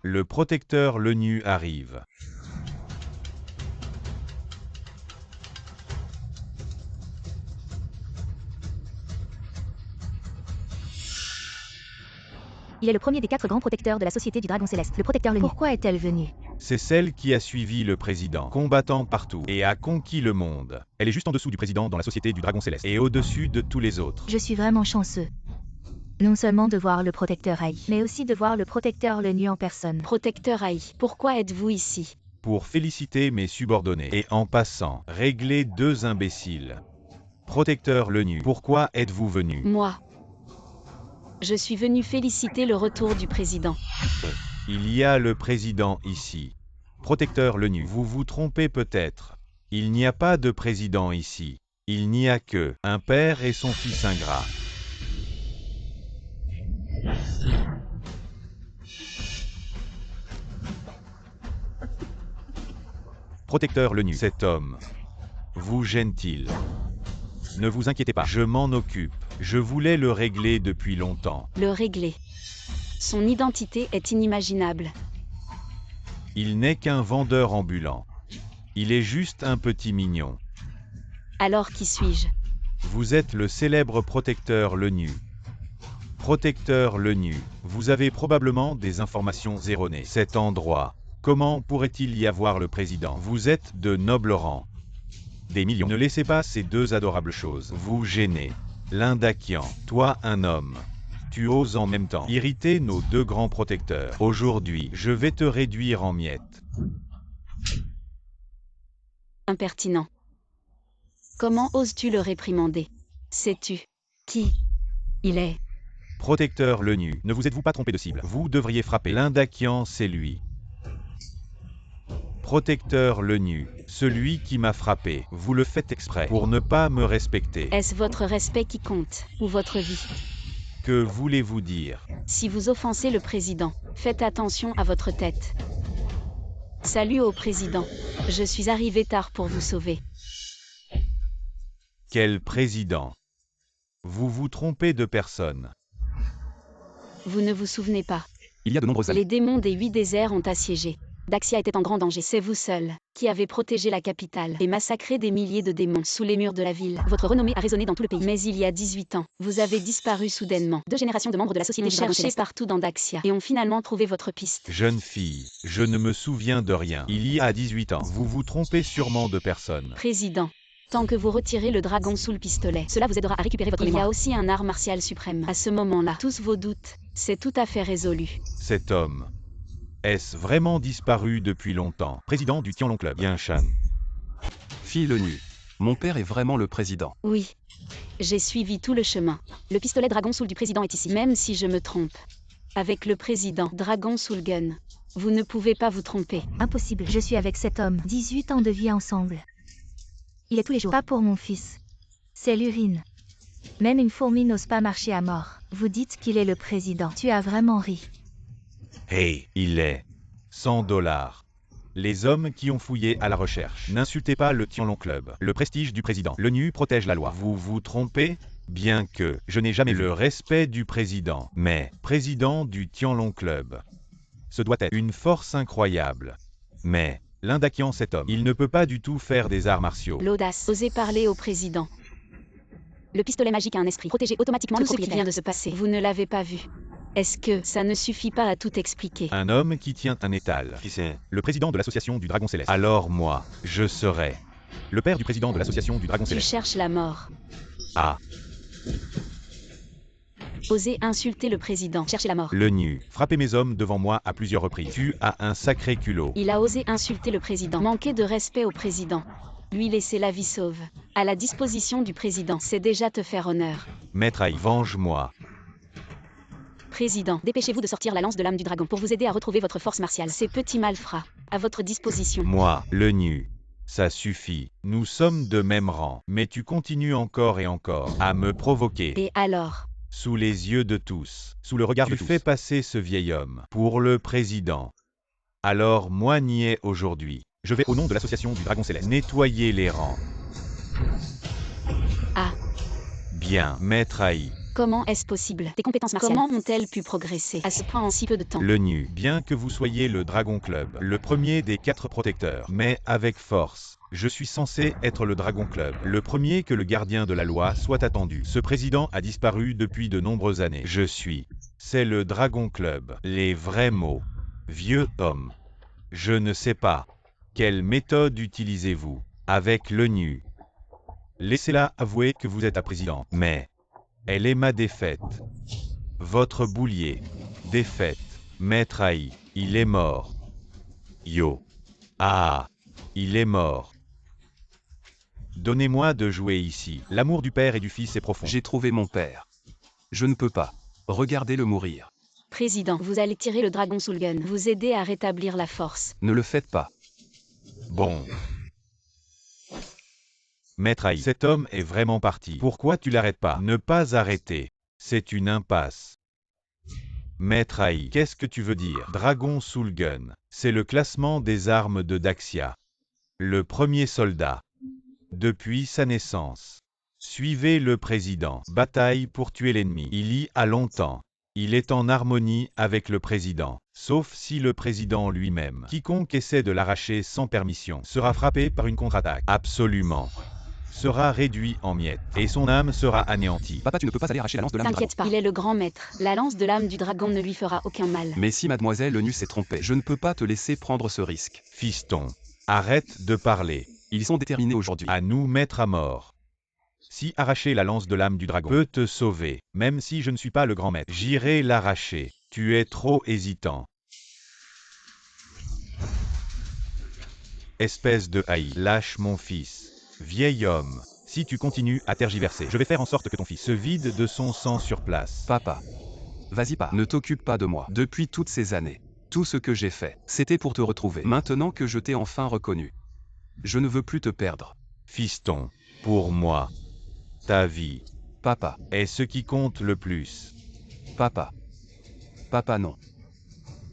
B: Le protecteur l'ONU arrive.
C: Il est le premier des 4 grands protecteurs de la Société du Dragon Céleste, le protecteur l'ONU. Pourquoi est-elle venue?
B: C'est celle qui a suivi le président, combattant partout, et a conquis le monde. Elle est juste en dessous du président dans la Société du Dragon Céleste, et au-dessus de tous les autres.
C: Je suis vraiment chanceux. Non seulement de voir le protecteur AI, mais aussi de voir le protecteur l'ONU en personne.
F: Protecteur AI, pourquoi êtes-vous ici?
B: Pour féliciter mes subordonnés, et en passant, régler 2 imbéciles. Protecteur l'ONU, pourquoi êtes-vous venu?
F: Moi. Je suis venu féliciter le retour du président.
B: Il y a le président ici. Protecteur l'ONU, vous vous trompez peut-être. Il n'y a pas de président ici. Il n'y a que un père et son fils ingrat. Protecteur l'ONU, cet homme vous gêne-t-il? Ne vous inquiétez pas, je m'en occupe. Je voulais le régler depuis longtemps.
F: Le régler. Son identité est inimaginable.
B: Il n'est qu'un vendeur ambulant. Il est juste un petit mignon.
F: Alors qui suis-je?
B: Vous êtes le célèbre protecteur l'ONU. Protecteur l'ONU, vous avez probablement des informations erronées. Cet endroit, comment pourrait-il y avoir le président? Vous êtes de noble rang. Des millions. Ne laissez pas ces 2 adorables choses vous gêner. Lindakian, toi un homme. Tu oses en même temps irriter nos 2 grands protecteurs. Aujourd'hui, je vais te réduire en miettes.
F: Impertinent. Comment oses-tu le réprimander? Sais-tu qui il est?
B: Protecteur l'ONU, ne vous êtes-vous pas trompé de cible? Vous devriez frapper. Lindakian, c'est lui. Protecteur l'ONU, celui qui m'a frappé. Vous le faites exprès pour ne pas me respecter.
F: Est-ce votre respect qui compte, ou votre vie?
B: Que voulez-vous dire?
F: Si vous offensez le président, faites attention à votre tête. Salut au président. Je suis arrivé tard pour vous sauver.
B: Quel président? Vous vous trompez de personne.
F: Vous ne vous souvenez pas.
D: Il y a de nombreuses années.
F: Les démons des 8 déserts ont assiégé. Daxia était en grand danger. C'est vous seul qui avez protégé la capitale et massacré des milliers de démons sous les murs de la ville. Votre renommée a résonné dans tout le pays. Mais il y a 18 ans, vous avez disparu soudainement. 2 générations de membres de la Société du Dragon Céleste partout dans Daxia et ont finalement trouvé votre piste.
B: Jeune fille, je ne me souviens de rien. Il y a 18 ans, vous vous trompez sûrement de personne.
F: Président, tant que vous retirez le dragon sous le pistolet, cela vous aidera à récupérer votre mémoire. Il y a aussi un art martial suprême. À ce moment-là, tous vos doutes, c'est tout à fait résolu.
B: Cet homme, est-ce vraiment disparu depuis longtemps? Président du Tianlong Club, Yanshan.
D: Fille l'ONU. Mon père est vraiment le président.
F: Oui. J'ai suivi tout le chemin. Le pistolet Dragon Soul du président est ici. Même si je me trompe. Avec le président Dragon Soul Gun, vous ne pouvez pas vous tromper.
C: Impossible, je suis avec cet homme. 18 ans de vie ensemble. Il est tous les jours. Pas pour mon fils. C'est l'urine. Même une fourmi n'ose pas marcher à mort. Vous dites qu'il est le président. Tu as vraiment ri.
B: Hey, il est 100 $. Les hommes qui ont fouillé à la recherche. N'insultez pas le Tianlong Club. Le prestige du président. L'ONU protège la loi. Vous vous trompez? Bien que je n'ai jamais le respect du président. Mais, président du Tianlong Club. Ce doit être une force incroyable. Mais, Lindakian, cet homme, il ne peut pas du tout faire des arts martiaux.
F: L'audace. Osez parler au président. Le pistolet magique a un esprit. Protégez automatiquement tout ce qui vient de se passer. Vous ne l'avez pas vu. Est-ce que ça ne suffit pas à tout expliquer?
B: Un homme qui tient un étal. Qui c'est? Le président de l'association du Dragon Céleste. Alors moi, je serai le père du président de l'association du Dragon
F: Tu
B: Céleste.
F: cherches la mort.
B: Ah,
F: Osez insulter le président. Cherchez la mort.
B: l'ONU. Frappez mes hommes devant moi à plusieurs reprises. Tu as un sacré culot.
F: Il a osé insulter le président. Manquer de respect au président. Lui laisser la vie sauve. À la disposition du président. C'est déjà te faire honneur.
B: Maître Aïe, venge-moi.
F: Président, dépêchez-vous de sortir la lance de l'âme du dragon pour vous aider à retrouver votre force martiale. Ces petits malfrats, à votre disposition.
B: Moi, l'ONU. Ça suffit. Nous sommes de même rang. Mais tu continues encore et encore à me provoquer.
F: Et alors?
B: Sous les yeux de tous. Sous le regard de tous. Tu fais passer ce vieil homme pour le président. Alors moi n'y ai aujourd'hui. Je vais au nom de l'association du Dragon Céleste nettoyer les rangs.
F: Ah.
B: Bien, Maître Aïe.
F: Comment est-ce possible? Tes compétences martiales, comment ont-elles pu progresser à ce point en si peu de temps?
B: Le nu. Bien que vous soyez le Dragon Club, le premier des 4 protecteurs, mais avec force. Je suis censé être le Dragon Club, le premier que le gardien de la loi soit attendu. Ce président a disparu depuis de nombreuses années. Je suis. C'est le Dragon Club. Les vrais mots. Vieux homme. Je ne sais pas. Quelle méthode utilisez-vous? Avec le nu. Laissez-la avouer que vous êtes la présidente. Mais elle est ma défaite. Votre boulier. Défaite. Maître Haï. Il est mort. Yo. Ah. Il est mort. Donnez-moi de jouer ici. L'amour du père et du fils est profond.
D: J'ai trouvé mon père. Je ne peux pas. Regardez-le mourir.
F: Président, vous allez tirer le dragon Sulgun, vous aider à rétablir la force.
D: Ne le faites pas.
B: Bon. Maître Haï, cet homme est vraiment parti. Pourquoi tu l'arrêtes pas? Ne pas arrêter. C'est une impasse. Maître Haï, qu'est-ce que tu veux dire? Dragon Sulgun. C'est le classement des armes de Daxia. Le premier soldat. Depuis sa naissance. Suivez le président. Bataille pour tuer l'ennemi. Il y a longtemps. Il est en harmonie avec le président. Sauf si le président lui-même, quiconque essaie de l'arracher sans permission, sera frappé par une contre-attaque. Absolument. Sera réduit en miettes. Et son âme sera anéantie.
D: Papa, tu ne peux pas aller arracher la lance de l'âme du dragon.
F: T'inquiète pas, il est le grand maître. La lance de l'âme du dragon ne lui fera aucun mal.
D: Mais si mademoiselle le nu s'est trompée, je ne peux pas te laisser prendre ce risque.
B: Fiston. Arrête de parler.
D: Ils sont déterminés aujourd'hui.
B: À nous mettre à mort. Si arracher la lance de l'âme du dragon peut te sauver, même si je ne suis pas le grand maître, j'irai l'arracher. Tu es trop hésitant. Espèce de haï, lâche mon fils. Vieil homme, si tu continues à tergiverser, je vais faire en sorte que ton fils se vide de son sang sur place.
D: Papa. Vas-y pas. Ne t'occupe pas de moi. Depuis toutes ces années, tout ce que j'ai fait, c'était pour te retrouver. Maintenant que je t'ai enfin reconnu, je ne veux plus te perdre.
B: Fiston, pour moi, ta vie
D: Papa.
B: est ce qui compte le plus.
D: Papa. Papa non.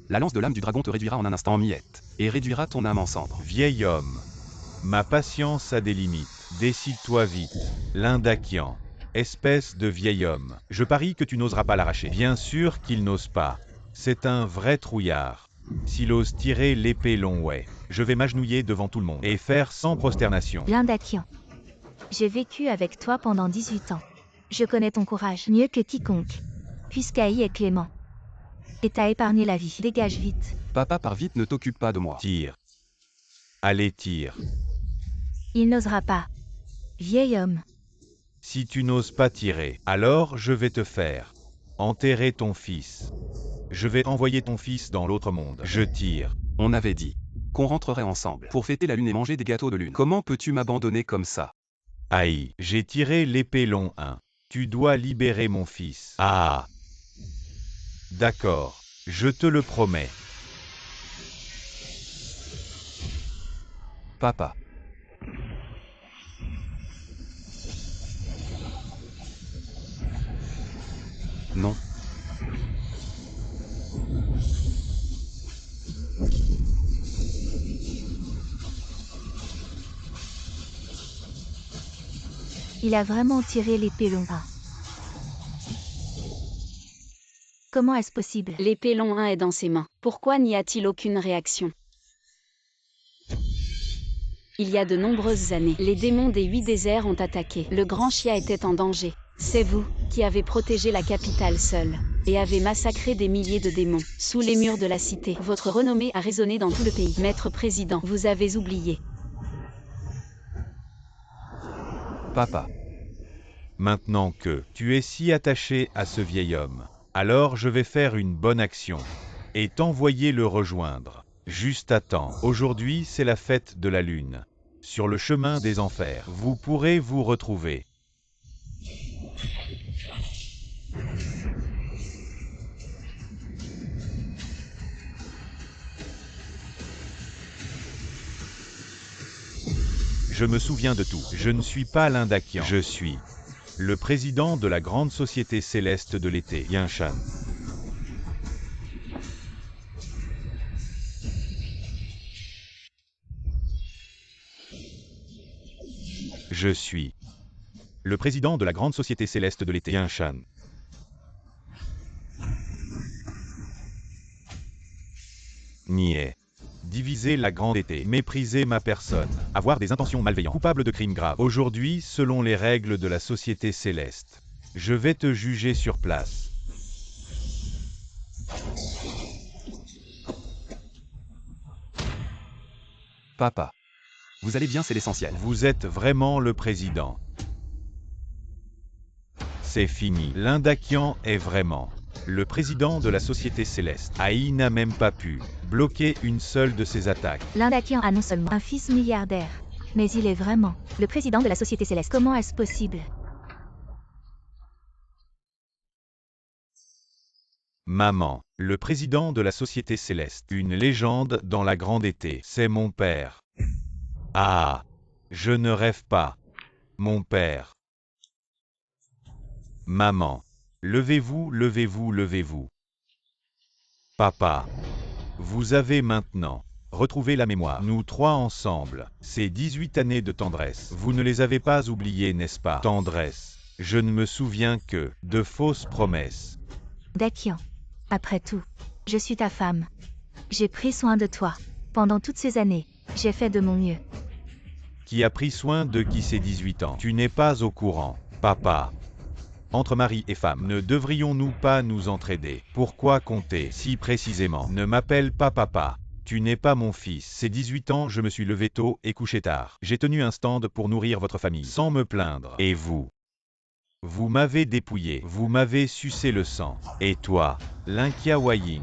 D: La lance de l'âme du dragon te réduira en un instant en miettes, et réduira ton âme en cendres.
B: Vieil homme, ma patience a des limites. Décide-toi vite. Lindakian, espèce de vieil homme, je parie que tu n'oseras pas l'arracher. Bien sûr qu'il n'ose pas. C'est un vrai trouillard. S'il ose tirer l'épée Longway, je vais m'agenouiller devant tout le monde et faire sans prosternation.
C: Lindakian. J'ai vécu avec toi pendant 18 ans. Je connais ton courage mieux que quiconque. Puisqu'Aï est clément. Et t'as épargné la vie. Dégage vite.
D: Papa, pars vite, ne t'occupe pas de moi.
B: Tire. Allez, tire.
C: Il n'osera pas. Vieil homme.
B: Si tu n'oses pas tirer, alors je vais te faire enterrer ton fils. Je vais envoyer ton fils dans l'autre monde. Je tire.
D: On avait dit qu'on rentrerait ensemble pour fêter la lune et manger des gâteaux de lune. Comment peux-tu m'abandonner comme ça?
B: Aïe, j'ai tiré l'épée long 1. Tu dois libérer mon fils. Ah. D'accord, je te le promets.
D: Papa. Non.
C: Il a vraiment tiré l'épée long 1. Comment est-ce possible?
F: L'épée long 1 est dans ses mains. Pourquoi n'y a-t-il aucune réaction? Il y a de nombreuses années, les démons des 8 déserts ont attaqué. Le grand Chia était en danger. C'est vous qui avez protégé la capitale seul et avez massacré des milliers de démons sous les murs de la cité. Votre renommée a résonné dans tout le pays. Maître président, vous avez oublié.
D: Papa.
B: Maintenant que tu es si attaché à ce vieil homme, alors je vais faire une bonne action et t'envoyer le rejoindre. Juste à temps. Aujourd'hui, c'est la fête de la lune. Sur le chemin des enfers, vous pourrez vous retrouver. Je me souviens de tout. Je ne suis pas Lindakian. Je suis le président de la grande société céleste de l'été, Yinshan. Je suis le président de la grande société céleste de l'été, Yinshan. niais. Diviser la grande été, mépriser ma personne, avoir des intentions malveillantes, coupable de crimes graves. Aujourd'hui, selon les règles de la société céleste, je vais te juger sur place.
D: Papa. Vous allez bien, c'est l'essentiel.
B: Vous êtes vraiment le président. C'est fini. L'Indakian est vraiment le président de la société céleste. Aïe n'a même pas pu bloquer une seule de ses attaques.
C: L'Indakian a non seulement un fils milliardaire, mais il est vraiment le président de la société céleste. Comment est-ce possible?
B: Maman, le président de la société céleste, une légende dans la grande été, c'est mon père. Ah, je ne rêve pas. Mon père. Maman, levez-vous, levez-vous, levez-vous. Papa, vous avez maintenant retrouvé la mémoire. Nous trois ensemble, ces 18 années de tendresse, vous ne les avez pas oubliées, n'est-ce pas? Tendresse, je ne me souviens que de fausses promesses.
C: Dakian. Après tout, je suis ta femme. J'ai pris soin de toi. Pendant toutes ces années, j'ai fait de mon mieux.
B: Qui a pris soin de qui ces 18 ans? Tu n'es pas au courant, papa. Entre mari et femme, ne devrions-nous pas nous entraider? Pourquoi compter si précisément? Ne m'appelle pas papa. Tu n'es pas mon fils. Ces 18 ans, je me suis levé tôt et couché tard. J'ai tenu un stand pour nourrir votre famille, sans me plaindre. Et vous? Vous m'avez dépouillé, vous m'avez sucé le sang. Et toi, Linkiawaying,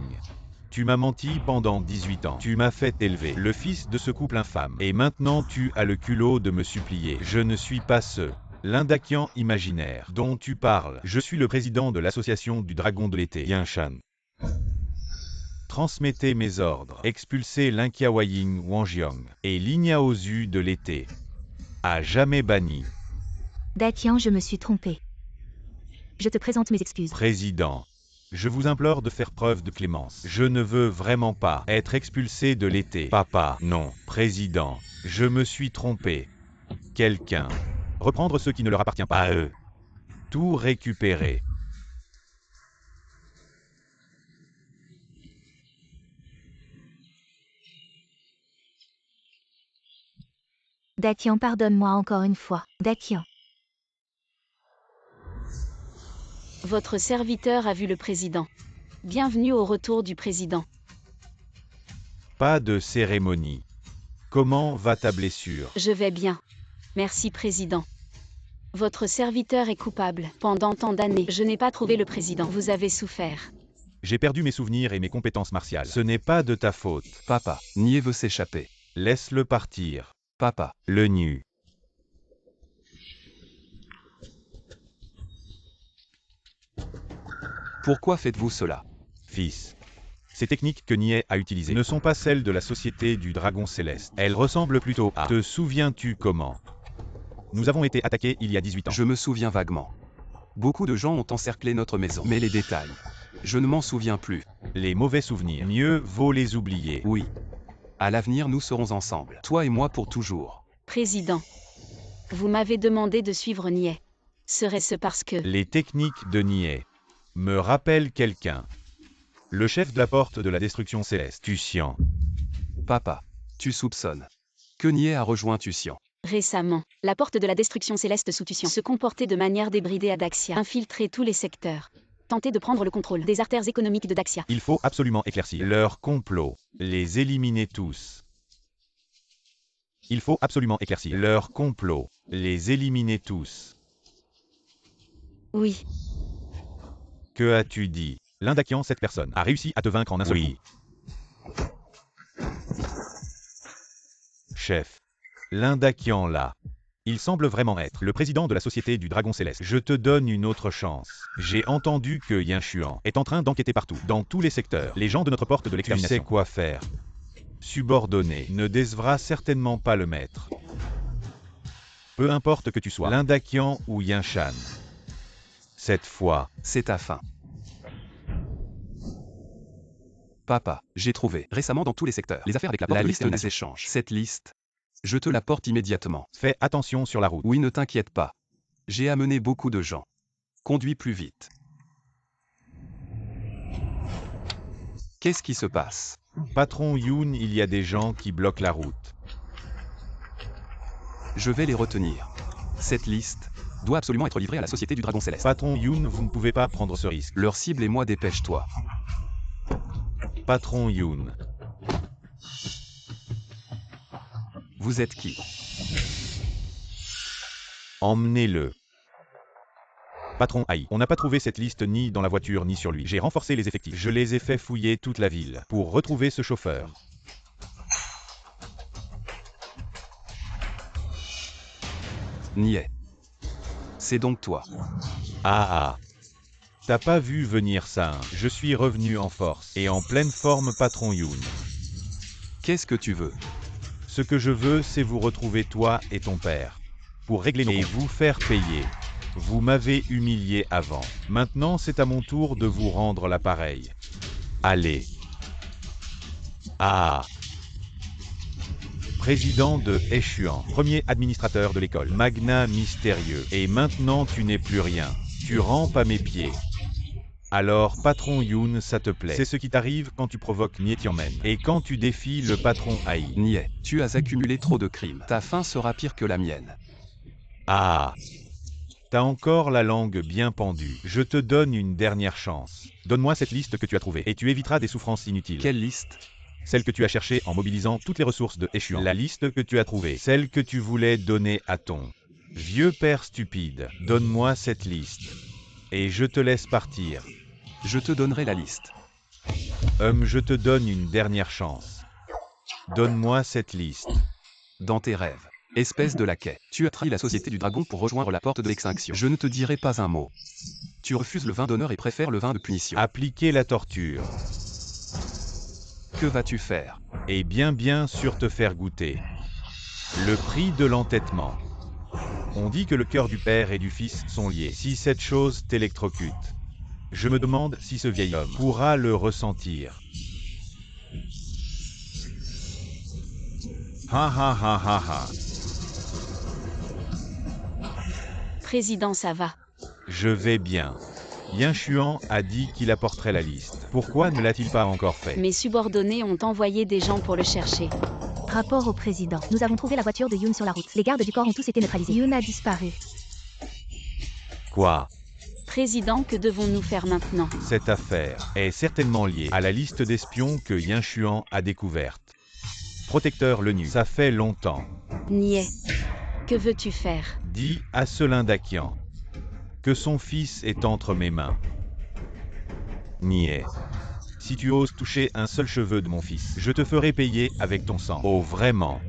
B: tu m'as menti pendant 18 ans. Tu m'as fait élever le fils de ce couple infâme. Et maintenant tu as le culot de me supplier. Je ne suis pas ce l'Indakian imaginaire dont tu parles. Je suis le président de l'association du dragon de l'été, Yinshan. Transmettez mes ordres. Expulsez Linkiawaying Wanjiang et Lignaozu de l'été. À jamais banni.
C: Dakian, je me suis trompé. Je te présente mes excuses.
B: Président, je vous implore de faire preuve de clémence. Je ne veux vraiment pas être expulsé de l'été. Papa, non. Président, je me suis trompé. Quelqu'un. Reprendre ce qui ne leur appartient pas à eux. Tout récupérer.
C: Dakian, pardonne-moi encore une fois. Dakian.
F: Votre serviteur a vu le président. Bienvenue au retour du président.
B: Pas de cérémonie. Comment va ta blessure?
F: Je vais bien. Merci, président. Votre serviteur est coupable. Pendant tant d'années, je n'ai pas trouvé le président. Vous avez souffert.
B: J'ai perdu mes souvenirs et mes compétences martiales. Ce n'est pas de ta faute.
D: Papa. Nié veut s'échapper.
B: Laisse-le partir.
D: Papa.
B: Le nu.
D: Pourquoi faites-vous cela?
B: Fils. Ces techniques que Nie a utilisées ne sont pas celles de la société du dragon céleste. Elles ressemblent plutôt à... Te souviens-tu comment? Nous avons été attaqués il y a 18 ans.
D: Je me souviens vaguement. Beaucoup de gens ont encerclé notre maison. Mais les détails, je ne m'en souviens plus.
B: Les mauvais souvenirs, mieux vaut les oublier.
D: Oui. À l'avenir, nous serons ensemble. Toi et moi pour toujours.
F: Président. Vous m'avez demandé de suivre Niais. Serait-ce parce que...
B: Les techniques de Nie me rappellent quelqu'un. Le chef de la porte de la destruction céleste, Tucian.
D: Papa. Tu soupçonnes que Nié a rejoint Tucian.
F: Récemment, la porte de la destruction céleste sous Tucian se comportait de manière débridée à Daxia, infiltrer tous les secteurs, tenter de prendre le contrôle des artères économiques de Daxia.
B: Il faut absolument éclaircir leur complot, les éliminer tous. Il faut absolument éclaircir leur complot, les éliminer tous.
F: Oui.
B: Que as-tu dit? L'Indakian, cette personne, a réussi à te vaincre en un seul coup. Chef. L'Indakian là. Il semble vraiment être le président de la société du dragon céleste. Je te donne une autre chance. J'ai entendu que Yinshuan est en train d'enquêter partout, dans tous les secteurs. Les gens de notre porte de l'extermination. Tu sais quoi faire. Subordonné ne décevra certainement pas le maître. Peu importe que tu sois l'Indakian ou Yinshan. Cette fois,
D: c'est ta fin. Papa, j'ai trouvé, récemment dans tous les secteurs, les affaires avec la porte de
B: liste
D: des échanges. Cette liste, je te la porte immédiatement.
B: Fais attention sur la route.
D: Oui, ne t'inquiète pas. J'ai amené beaucoup de gens. Conduis plus vite. Qu'est-ce qui se passe?
B: Patron Yoon, il y a des gens qui bloquent la route.
D: Je vais les retenir. Cette liste doit absolument être livrée à la Société du Dragon Céleste.
B: Patron Yoon, vous ne pouvez pas prendre ce risque.
D: Leur cible et moi, dépêche-toi.
B: Patron Yoon.
D: Vous êtes qui?
B: Emmenez-le. Patron Aïe, on n'a pas trouvé cette liste ni dans la voiture ni sur lui. J'ai renforcé les effectifs. Je les ai fait fouiller toute la ville pour retrouver ce chauffeur.
D: Niais. C'est donc toi.
B: Ah. T'as pas vu venir ça, hein. Je suis revenu en force et en pleine forme, Patron Yoon.
D: Qu'est-ce que tu veux?
B: Ce que je veux, c'est vous retrouver toi et ton père. Pour régler nos comptes. Et vous faire payer. Vous m'avez humilié avant. Maintenant, c'est à mon tour de vous rendre l'appareil. Allez. Ah. Président de Échuan, premier administrateur de l'école, magnat mystérieux. Et maintenant, tu n'es plus rien. Tu rampes à mes pieds. Alors, Patron Yoon, ça te plaît. C'est ce qui t'arrive quand tu provoques Nie Tianmen. Et quand tu défies le Patron Aïe.
D: Niais, tu as accumulé trop de crimes. Ta fin sera pire que la mienne.
B: Ah. T'as encore la langue bien pendue. Je te donne une dernière chance. Donne-moi cette liste que tu as trouvée, et tu éviteras des souffrances inutiles.
D: Quelle liste?
B: Celle que tu as cherchée en mobilisant toutes les ressources de Échuan. La liste que tu as trouvée. Celle que tu voulais donner à ton vieux père stupide. Donne-moi cette liste. Et je te laisse partir.
D: Je te donnerai la liste.
B: Je te donne une dernière chance. Donne-moi cette liste.
D: Dans tes rêves. Espèce de laquais. Tu as trahi la Société du Dragon pour rejoindre la porte de l'extinction. Je ne te dirai pas un mot. Tu refuses le vin d'honneur et préfères le vin de punition.
B: Appliquer la torture.
D: Que vas-tu faire?
B: Et bien sûr te faire goûter. Le prix de l'entêtement. On dit que le cœur du père et du fils sont liés. Si cette chose t'électrocute, je me demande si ce vieil homme pourra le ressentir. Ha ha ha ha ha.
F: Président, ça va.
B: Je vais bien. Yinshuan a dit qu'il apporterait la liste. Pourquoi ne l'a-t-il pas encore fait?
F: Mes subordonnés ont envoyé des gens pour le chercher.
C: Rapport au président. Nous avons trouvé la voiture de Yoon sur la route. Les gardes du corps ont tous été neutralisés. Yoon a disparu.
B: Quoi?
F: Président, que devons-nous faire maintenant?
B: Cette affaire est certainement liée à la liste d'espions que Yinshuan a découverte. Protecteur Lenu, ça fait longtemps.
F: Niais. Que veux-tu faire?
B: Dis à Selindakian que son fils est entre mes mains. Niais. Si tu oses toucher un seul cheveu de mon fils, je te ferai payer avec ton sang. Oh, vraiment?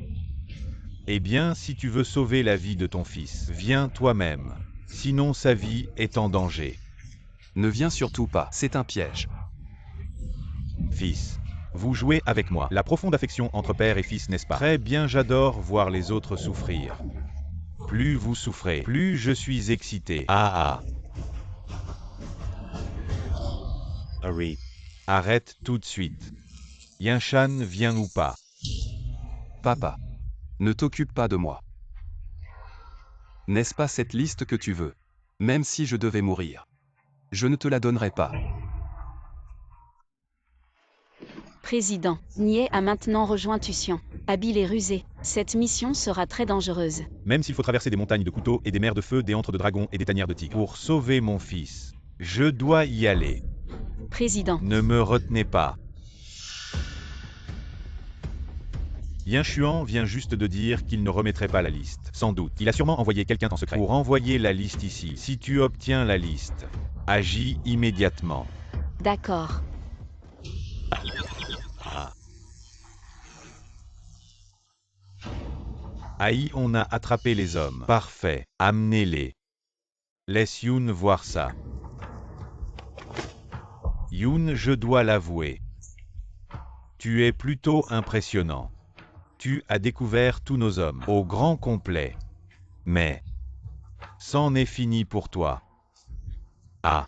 B: Eh bien, si tu veux sauver la vie de ton fils, viens toi-même. Sinon, sa vie est en danger.
D: Ne viens surtout pas, c'est un piège.
B: Fils, vous jouez avec moi. La profonde affection entre père et fils, n'est-ce pas? Très bien, j'adore voir les autres souffrir. Plus vous souffrez, plus je suis excité. Ah.
E: Hurry.
B: Arrête tout de suite. Yinshan vient ou pas?
D: Papa. Ne t'occupe pas de moi. N'est-ce pas cette liste que tu veux? Même si je devais mourir. Je ne te la donnerai pas.
F: Président, Nie a maintenant rejoint Tussian. Habile et rusé, cette mission sera très dangereuse.
B: Même s'il faut traverser des montagnes de couteaux et des mers de feu, des antres de dragons et des tanières de tigres. Pour sauver mon fils, je dois y aller.
F: Président.
B: Ne me retenez pas. Yinshuan vient juste de dire qu'il ne remettrait pas la liste. Sans doute. Il a sûrement envoyé quelqu'un en secret. Pour envoyer la liste ici. Si tu obtiens la liste, agis immédiatement.
F: D'accord.
B: Aïe, on a attrapé les hommes. Parfait. Amenez-les. Laisse Yoon voir ça. Yoon, je dois l'avouer. Tu es plutôt impressionnant. Tu as découvert tous nos hommes au grand complet. Mais c'en est fini pour toi. Ah.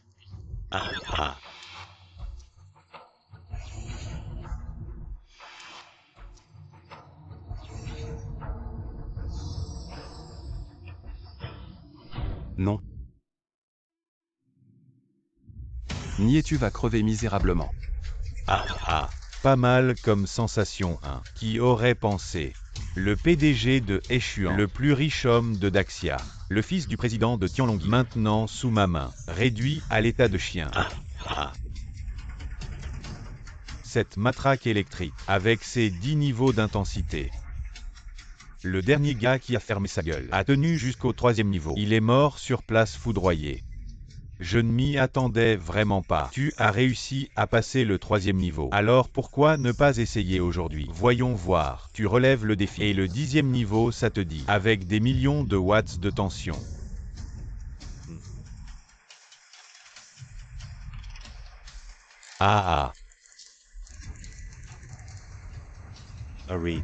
D: Non. Nie, tu vas crever misérablement.
B: Pas mal comme sensation, hein. Qui aurait pensé? Le PDG de Echuan, le plus riche homme de Daxia, le fils du président de Tianlongyi, maintenant sous ma main, réduit à l'état de chien. Cette matraque électrique, avec ses 10 niveaux d'intensité. Le dernier gars qui a fermé sa gueule a tenu jusqu'au 3e niveau. Il est mort sur place foudroyé. Je ne m'y attendais vraiment pas. Tu as réussi à passer le 3e niveau. Alors pourquoi ne pas essayer aujourd'hui? Voyons voir. Tu relèves le défi. Et le 10e niveau, ça te dit. Avec des millions de watts de tension. Ah ah.
E: Read.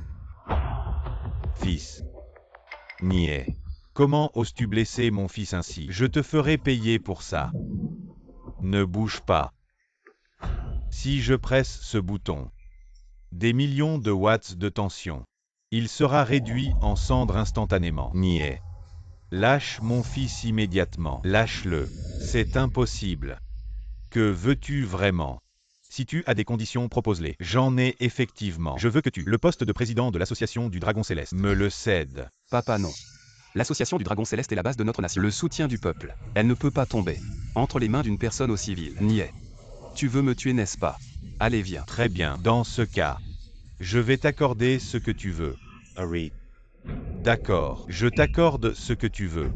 B: Fils. Niais. Comment oses-tu blesser mon fils ainsi? Je te ferai payer pour ça. Ne bouge pas. Si je presse ce bouton, des millions de watts de tension, il sera réduit en cendres instantanément. Niais. Lâche mon fils immédiatement. Lâche-le. C'est impossible. Que veux-tu vraiment? Si tu as des conditions, propose-les. J'en ai effectivement. Je veux que tu, le poste de président de l'association du Dragon Céleste, me le cèdes.
D: Papa, non. L'association du Dragon Céleste est la base de notre nation. Le soutien du peuple. Elle ne peut pas tomber entre les mains d'une personne aussi vile. Niais. Tu veux me tuer, n'est-ce pas? Allez, viens.
B: Très bien. Dans ce cas, je vais t'accorder ce que tu veux.
E: Read.
B: D'accord. Je t'accorde ce que tu veux.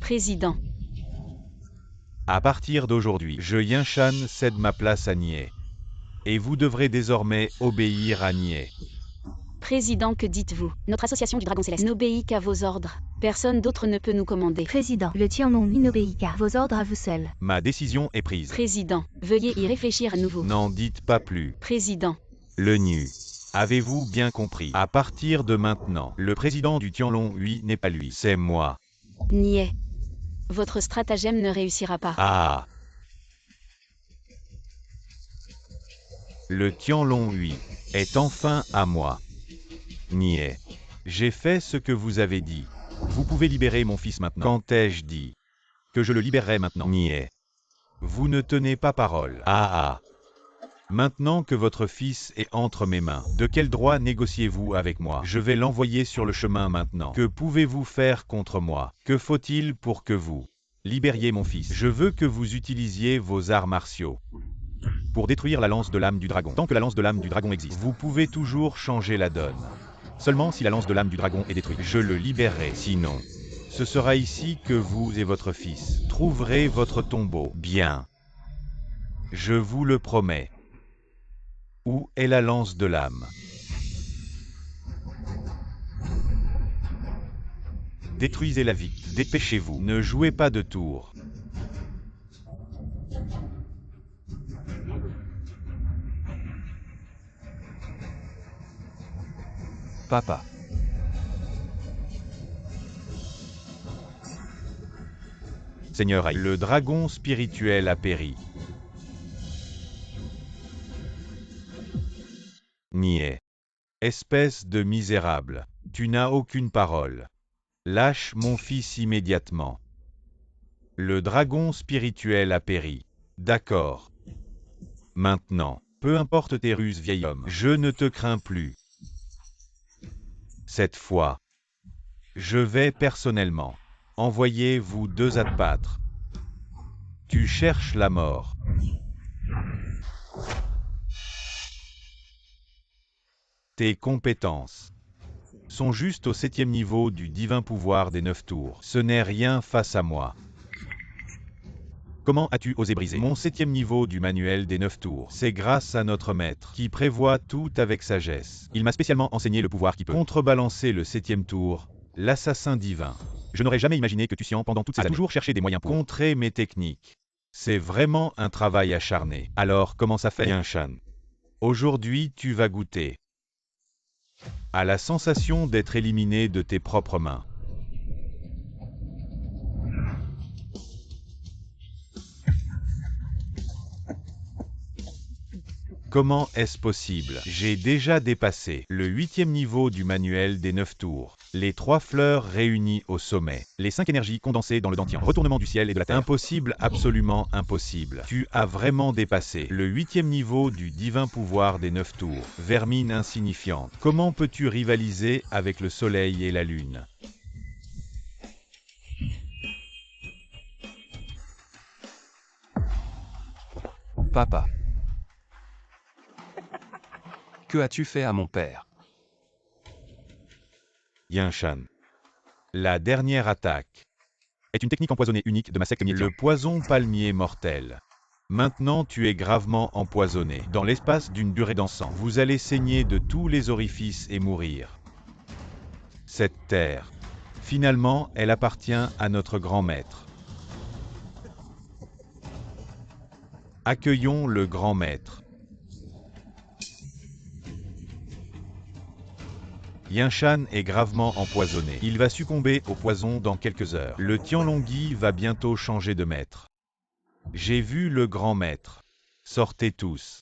F: Président.
B: À partir d'aujourd'hui, je Yinshan cède ma place à Niais. Et vous devrez désormais obéir à Niais.
F: Président, que dites-vous? Notre association du Dragon Céleste n'obéit qu'à vos ordres. Personne d'autre ne peut nous commander.
C: Président, le Tianlongyi n'obéit qu'à vos ordres à vous seul.
B: Ma décision est prise.
F: Président, veuillez y réfléchir à nouveau.
B: N'en dites pas plus.
F: Président.
B: Le nu. Avez-vous bien compris? À partir de maintenant, le président du Tianlongyi n'est pas lui, c'est moi.
F: Niais. Votre stratagème ne réussira pas.
B: Ah. Le Tianlongyi est enfin à moi. Niais. J'ai fait ce que vous avez dit. Vous pouvez libérer mon fils maintenant. Quand ai-je dit que je le libérerai maintenant? Niais. Vous ne tenez pas parole. Ah ah. Maintenant que votre fils est entre mes mains, de quel droit négociez-vous avec moi? Je vais l'envoyer sur le chemin maintenant. Que pouvez-vous faire contre moi? Que faut-il pour que vous libériez mon fils? Je veux que vous utilisiez vos arts martiaux pour détruire la lance de l'âme du dragon. Tant que la lance de l'âme du dragon existe, vous pouvez toujours changer la donne. Seulement si la lance de l'âme du dragon est détruite, je le libérerai. Sinon, ce sera ici que vous et votre fils trouverez votre tombeau. Bien. Je vous le promets. Où est la lance de l'âme? Détruisez-la vite. Dépêchez-vous. Ne jouez pas de tour.
D: Papa.
B: Seigneur Aïe, le dragon spirituel a péri. Niais. Espèce de misérable. Tu n'as aucune parole. Lâche mon fils immédiatement. Le dragon spirituel a péri. D'accord. Maintenant, peu importe tes ruses, vieil homme, je ne te crains plus. Cette fois, je vais personnellement envoyer vous deux à te battre. Tu cherches la mort. Tes compétences sont juste au 7e niveau du divin pouvoir des 9 tours. Ce n'est rien face à moi. Comment as-tu osé briser mon 7e niveau du manuel des 9 tours? C'est grâce à notre maître, qui prévoit tout avec sagesse. Il m'a spécialement enseigné le pouvoir qui peut contrebalancer le 7e tour, l'assassin divin. Je n'aurais jamais imaginé que Tucian, pendant toutes ces années, toujours cherché des moyens pour contrer mes techniques. C'est vraiment un travail acharné. Alors, comment ça fait, Yinshan? Aujourd'hui, tu vas goûter à la sensation d'être éliminé de tes propres mains. Comment est-ce possible? J'ai déjà dépassé le 8e niveau du manuel des 9 tours. Les 3 fleurs réunies au sommet. Les 5 énergies condensées dans le Dantian. Retournement du ciel et de la terre. Impossible, absolument impossible. Tu as vraiment dépassé le 8e niveau du divin pouvoir des 9 tours. Vermine insignifiante. Comment peux-tu rivaliser avec le soleil et la lune?
D: Papa. Que as-tu fait à mon père?
B: Yinshan. La dernière attaque est une technique empoisonnée unique de ma secte Mietian. Le poison palmier mortel. Maintenant tu es gravement empoisonné. Dans l'espace d'une durée d'encens, vous allez saigner de tous les orifices et mourir. Cette terre, finalement, elle appartient à notre grand maître. Accueillons le grand maître. Yinshan est gravement empoisonné. Il va succomber au poison dans quelques heures. Le Tianlongyi va bientôt changer de maître. J'ai vu le grand maître. Sortez tous.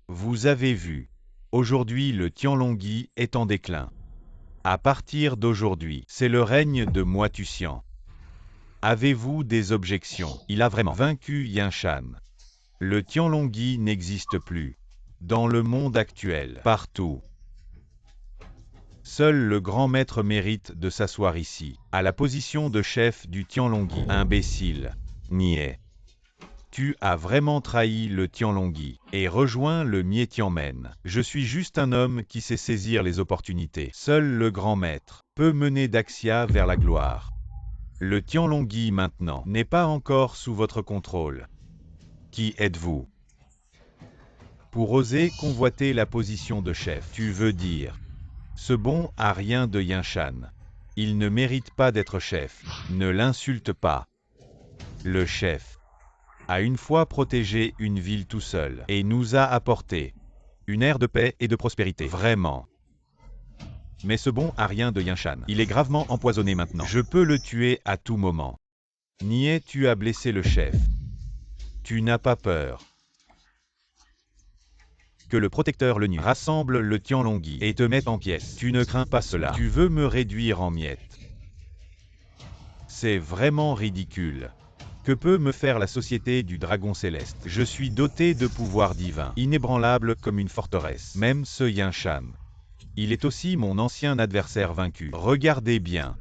B: Vous avez vu. Aujourd'hui le Tianlongyi est en déclin. À partir d'aujourd'hui, c'est le règne de Moitusian. Avez-vous des objections? Il a vraiment vaincu Yinshan. Le Tianlongyi n'existe plus. Dans le monde actuel, partout. Seul le grand maître mérite de s'asseoir ici, à la position de chef du Tianlongyi. Imbécile. Niais. Tu as vraiment trahi le Tianlongyi et rejoint le Mietianmen. Je suis juste un homme qui sait saisir les opportunités. Seul le grand maître peut mener Daxia vers la gloire. Le Tianlongyi maintenant n'est pas encore sous votre contrôle. Qui êtes-vous? Pour oser convoiter la position de chef, tu veux dire. Ce bon a rien de Yinshan. Il ne mérite pas d'être chef. Ne l'insulte pas. Le chef a une fois protégé une ville tout seul et nous a apporté une ère de paix et de prospérité. Vraiment. Mais ce bon a rien de Yinshan. Il est gravement empoisonné maintenant. Je peux le tuer à tout moment. Niais, tu as blessé le chef. Tu n'as pas peur que le protecteur le nu rassemble le Tianlongyi et te mette en pièces. Tu ne crains pas cela. Tu veux me réduire en miettes. C'est vraiment ridicule. Que peut me faire la société du dragon céleste? Je suis doté de pouvoirs divins, inébranlable comme une forteresse. Même ce Yinshan. Il est aussi mon ancien adversaire vaincu. Regardez bien.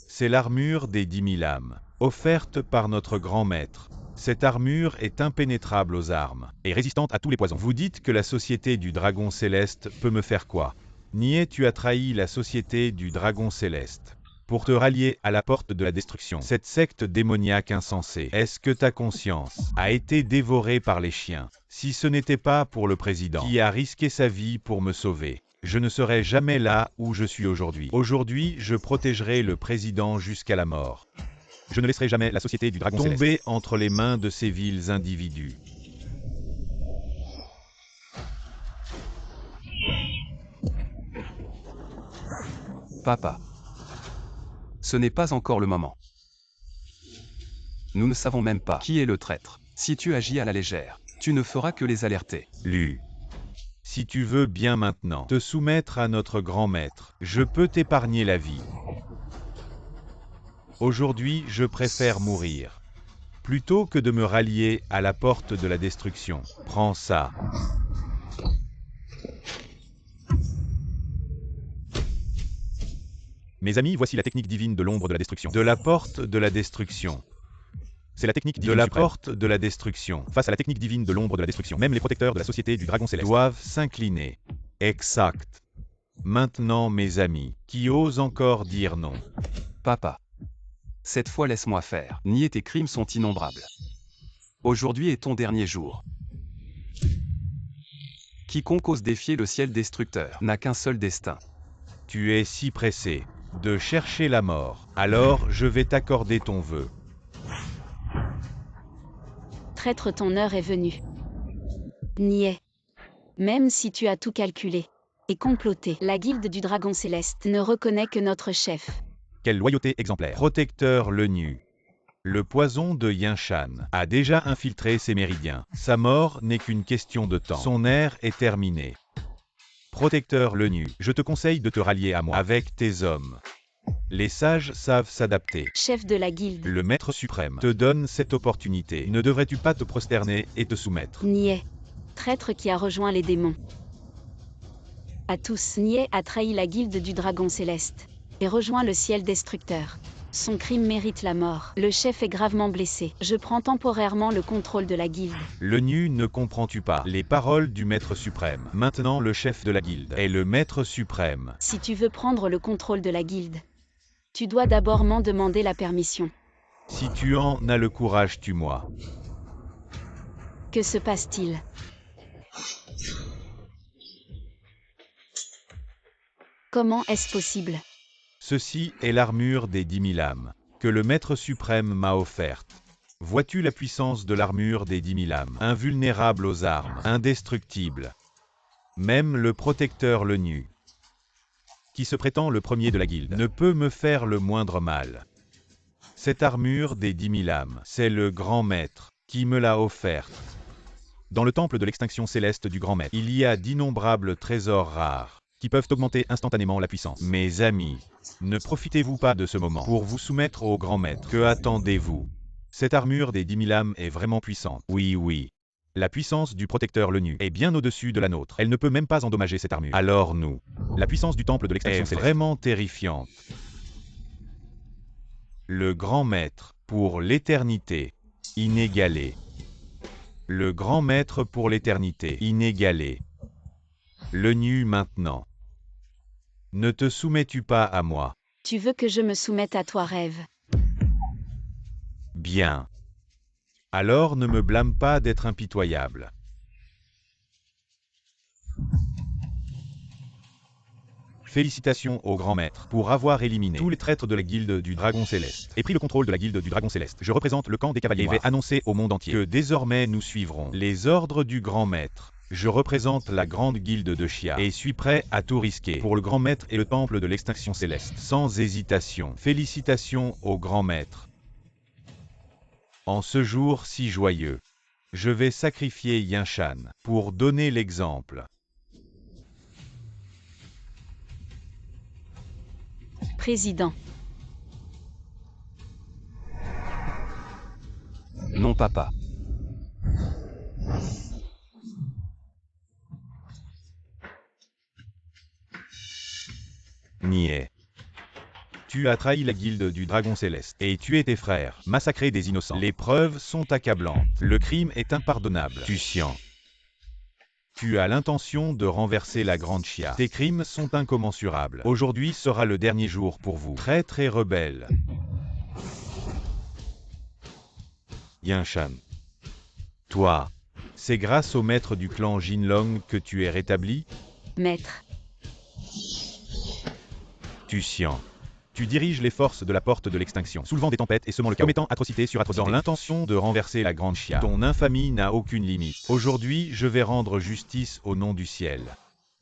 B: C'est l'armure des 10 000 âmes, offerte par notre grand maître. Cette armure est impénétrable aux armes, et résistante à tous les poisons. Vous dites que la société du dragon céleste peut me faire quoi? Niais, tu as trahi la société du dragon céleste pour te rallier à la porte de la destruction. Cette secte démoniaque insensée, est-ce que ta conscience a été dévorée par les chiens? Si ce n'était pas pour le président qui a risqué sa vie pour me sauver, je ne serais jamais là où je suis aujourd'hui. Aujourd'hui, je protégerai le président jusqu'à la mort. Je ne laisserai jamais la société du dragon céleste tomber entre les mains de ces vils individus.
D: Papa. Ce n'est pas encore le moment. Nous ne savons même pas qui est le traître. Si tu agis à la légère, tu ne feras que les alerter.
B: Lu. Si tu veux bien maintenant te soumettre à notre grand maître, je peux t'épargner la vie. Aujourd'hui, je préfère mourir. Plutôt que de me rallier à la porte de la destruction. Prends ça. Mes amis, voici la technique divine de l'ombre de la destruction. De la porte de la destruction. C'est la technique divine de la porte de la destruction. Face à la technique divine de l'ombre de la destruction, même les protecteurs de la société du dragon céleste doivent s'incliner. Exact. Maintenant, mes amis, qui osent encore dire non?
D: Papa. Cette fois laisse-moi faire. Niais, tes crimes sont innombrables. Aujourd'hui est ton dernier jour. Quiconque ose défier le ciel destructeur n'a qu'un seul destin.
B: Tu es si pressé de chercher la mort. Alors, je vais t'accorder ton vœu.
F: Traître, ton heure est venue. Niais. Même si tu as tout calculé et comploté, la guilde du dragon céleste ne reconnaît que notre chef.
B: Quelle loyauté exemplaire. Protecteur le nu. Le poison de Yinshan a déjà infiltré ses méridiens. Sa mort n'est qu'une question de temps. Son ère est terminée. Protecteur Lenu, je te conseille de te rallier à moi avec tes hommes. Les sages savent s'adapter.
F: Chef de la guilde.
B: Le Maître suprême te donne cette opportunité. Ne devrais-tu pas te prosterner et te soumettre?
F: Niais. Traître qui a rejoint les démons. À tous, Niais a trahi la guilde du dragon céleste et rejoint le ciel destructeur. Son crime mérite la mort. Le chef est gravement blessé. Je prends temporairement le contrôle de la guilde.
B: Lenu, ne comprends-tu pas les paroles du Maître suprême? Maintenant le chef de la guilde est le Maître suprême.
F: Si tu veux prendre le contrôle de la guilde, tu dois d'abord m'en demander la permission.
B: Si tu en as le courage, tue-moi.
F: Que se passe-t-il? Comment est-ce possible?
B: Ceci est l'armure des 10 000 âmes que le Maître suprême m'a offerte. Vois-tu la puissance de l'armure des 10 000 âmes? Invulnérable aux armes, indestructible. Même le protecteur Lenu, qui se prétend le premier de la guilde, ne peut me faire le moindre mal. Cette armure des 10 000 âmes, c'est le Grand Maître qui me l'a offerte. Dans le temple de l'extinction céleste du Grand Maître, il y a d'innombrables trésors rares qui peuvent augmenter instantanément la puissance. Mes amis, ne profitez-vous pas de ce moment pour vous soumettre au Grand Maître? Que attendez-vous? Cette armure des 10 000 âmes est vraiment puissante. Oui, oui. La puissance du protecteur Lenu est bien au-dessus de la nôtre. Elle ne peut même pas endommager cette armure. Alors nous, la puissance du temple de l'extinction céleste est vraiment terrifiante. Le Grand Maître pour l'éternité, inégalé. Le Grand Maître pour l'éternité, inégalé. Lenu maintenant. Ne te soumets-tu pas à moi?
F: Tu veux que je me soumette à toi, rêve?
B: Bien. Alors ne me blâme pas d'être impitoyable. Félicitations au Grand Maître pour avoir éliminé tous les traîtres de la guilde du Dragon Céleste et pris le contrôle de la guilde du Dragon Céleste. Je représente le camp des cavaliers et vais annoncer au monde entier que désormais nous suivrons les ordres du Grand Maître. Je représente la grande guilde de Chia et suis prêt à tout risquer pour le Grand Maître et le temple de l'extinction céleste. Sans hésitation. Félicitations au Grand Maître. En ce jour si joyeux, je vais sacrifier Yinshan pour donner l'exemple.
F: Président.
D: Non, papa.
B: Niais. Tu as trahi la guilde du Dragon Céleste et tué tes frères, massacré des innocents. Les preuves sont accablantes. Le crime est impardonnable. Tusian. Tu as l'intention de renverser la Grande Chia. Tes crimes sont incommensurables. Aujourd'hui sera le dernier jour pour vous, traîtres et rebelles. Yinshan. Toi, c'est grâce au maître du clan Jinlong que tu es rétabli?
F: Maître.
B: Tusian. Tu diriges les forces de la porte de l'extinction, soulevant des tempêtes et semant le chaos, commettant atrocité sur atrocité. Dans l'intention de renverser la Grande Chia. Ton infamie n'a aucune limite. Aujourd'hui, je vais rendre justice au nom du ciel.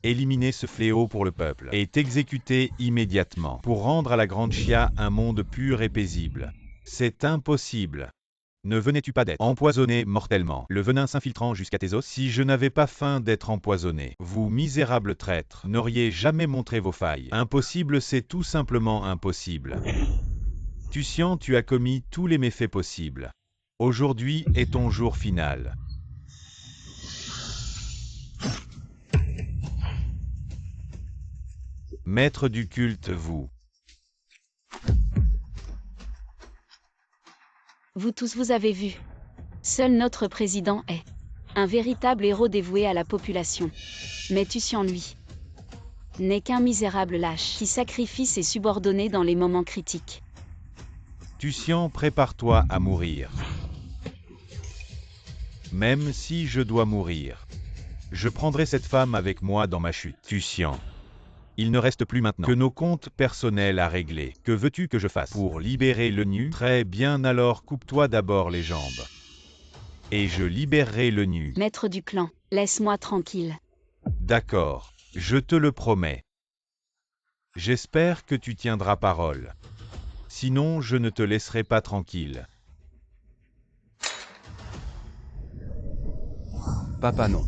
B: Éliminer ce fléau pour le peuple et t'exécuter immédiatement pour rendre à la Grande Chia un monde pur et paisible. C'est impossible. Ne venais-tu pas d'être empoisonné mortellement, le venin s'infiltrant jusqu'à tes os? Si je n'avais pas faim d'être empoisonné, vous misérables traîtres, n'auriez jamais montré vos failles. Impossible, c'est tout simplement impossible. Tusian, tu as commis tous les méfaits possibles. Aujourd'hui est ton jour final. Maître du culte, vous.
F: Vous tous vous avez vu. Seul notre président est un véritable héros dévoué à la population. Mais Tusian, lui, n'est qu'un misérable lâche qui sacrifie ses subordonnés dans les moments critiques.
B: Tusian, prépare-toi à mourir. Même si je dois mourir, je prendrai cette femme avec moi dans ma chute. Tusian. Il ne reste plus maintenant que nos comptes personnels à régler. Que veux-tu que je fasse pour libérer Lenu? Très bien, alors coupe-toi d'abord les jambes. Et je libérerai Lenu.
F: Maître du clan, laisse-moi tranquille.
B: D'accord, je te le promets. J'espère que tu tiendras parole. Sinon, je ne te laisserai pas tranquille.
D: Papa, non.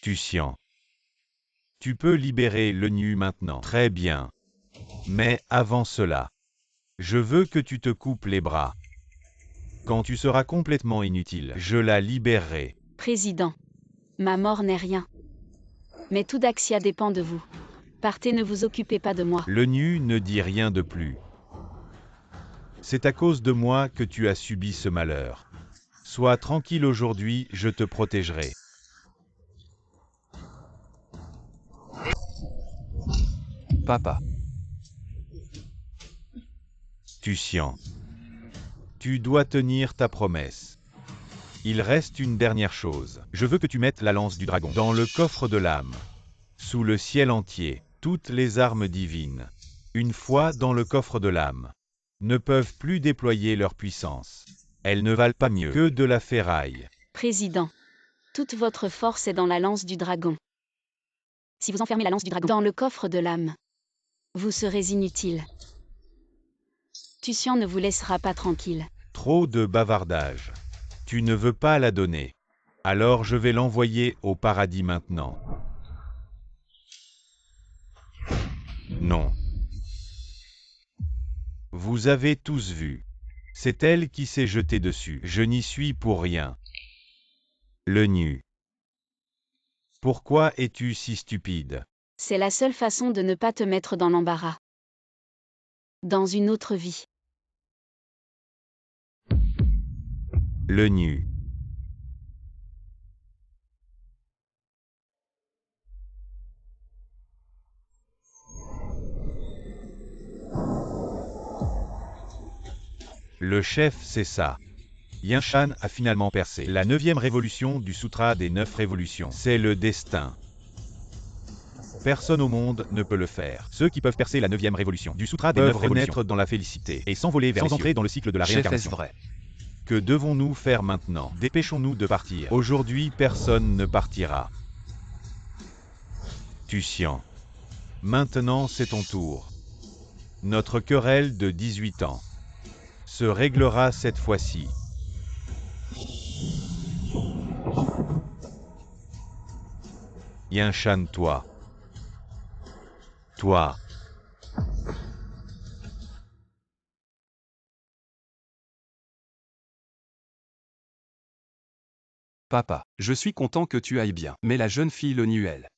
B: Tusian. Tu peux libérer le nu maintenant. Très bien. Mais avant cela, je veux que tu te coupes les bras. Quand tu seras complètement inutile, je la libérerai.
F: Président. Ma mort n'est rien. Mais tout Daxia dépend de vous. Partez, ne vous occupez pas de moi.
B: Le nu ne dit rien de plus. C'est à cause de moi que tu as subi ce malheur. Sois tranquille aujourd'hui, je te protégerai.
D: Papa.
B: Tucian. Tu dois tenir ta promesse. Il reste une dernière chose. Je veux que tu mettes la lance du dragon dans le coffre de l'âme. Sous le ciel entier, toutes les armes divines, une fois dans le coffre de l'âme, ne peuvent plus déployer leur puissance. Elles ne valent pas mieux que de la ferraille.
F: Président. Toute votre force est dans la lance du dragon. Si vous enfermez la lance du dragon dans le coffre de l'âme, vous serez inutile. Tucian ne vous laissera pas tranquille.
B: Trop de bavardage. Tu ne veux pas la donner. Alors je vais l'envoyer au paradis maintenant. Non. Vous avez tous vu. C'est elle qui s'est jetée dessus. Je n'y suis pour rien. Le nu. Pourquoi es-tu si stupide?
F: C'est la seule façon de ne pas te mettre dans l'embarras. Dans une autre vie.
B: Le nu. Le chef, c'est ça. Yinshan a finalement percé la 9e révolution du Sutra des 9 révolutions. C'est le destin. Personne au monde ne peut le faire. Ceux qui peuvent percer la 9e révolution du Sutra des 9 révolutions renaître dans la félicité et s'envoler vers sans entrer dans le cycle de la réincarnation.
D: Chef, est-ce vrai?
B: Que devons-nous faire maintenant? Dépêchons-nous de partir. Aujourd'hui, personne ne partira. Tucian. Maintenant, c'est ton tour. Notre querelle de 18 ans se réglera cette fois-ci. Yinshan, toi. Toi.
D: Papa, je suis content que tu ailles bien. Mais la jeune fille le nu, elle.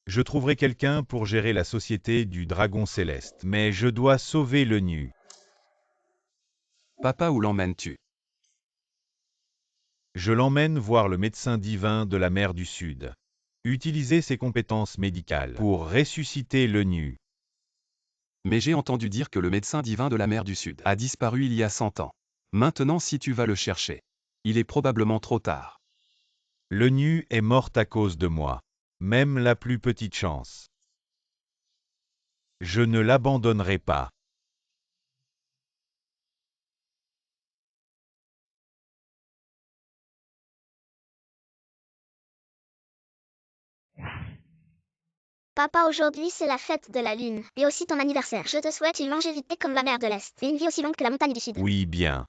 B: Je trouverai quelqu'un pour gérer la société du dragon céleste, mais je dois sauver le nu.
D: Papa, où l'emmènes-tu?
B: Je l'emmène voir le médecin divin de la mer du Sud. Utiliser ses compétences médicales pour ressusciter le nu.
D: Mais j'ai entendu dire que le médecin divin de la mer du Sud a disparu il y a 100 ans. Maintenant, si tu vas le chercher, il est probablement trop tard.
B: Le nu est morte à cause de moi. Même la plus petite chance. Je ne l'abandonnerai pas.
A: Papa, aujourd'hui c'est la fête de la lune, et aussi ton anniversaire. Je te souhaite une longévité comme la mer de l'Est, et une vie aussi longue que la montagne du Sud.
B: Oui, bien.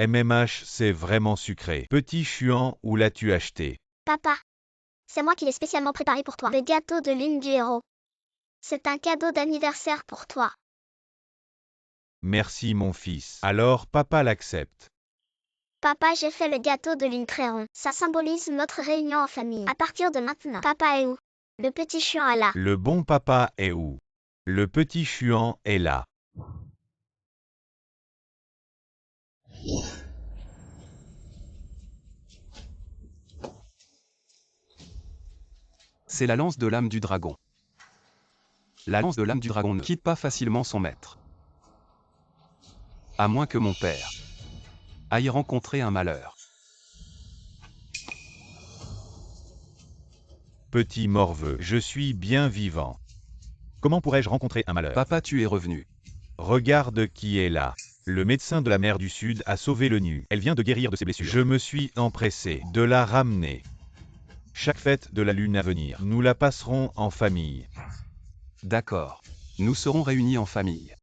B: MMH, c'est vraiment sucré. Petit Chuan, où l'as-tu acheté?
A: Papa, c'est moi qui l'ai spécialement préparé pour toi. Le gâteau de lune du héros. C'est un cadeau d'anniversaire pour toi.
B: Merci mon fils. Alors papa l'accepte.
A: Papa, j'ai fait le gâteau de lune très rond. Ça symbolise notre réunion en famille. À partir de maintenant, papa est où? Le petit Chuan est là.
B: Le bon papa est où? Le petit Chuan est là.
D: C'est la lance de l'âme du dragon. La lance de l'âme du dragon ne quitte pas facilement son maître. À moins que mon père aille rencontrer un malheur.
B: Petit morveux, je suis bien vivant. Comment pourrais-je rencontrer un malheur?
D: Papa, tu es revenu.
B: Regarde qui est là. Le médecin de la mer du Sud a sauvé le nu. Elle vient de guérir de ses blessures. Je me suis empressé de la ramener. Chaque fête de la lune à venir, nous la passerons en famille.
D: D'accord. Nous serons réunis en famille.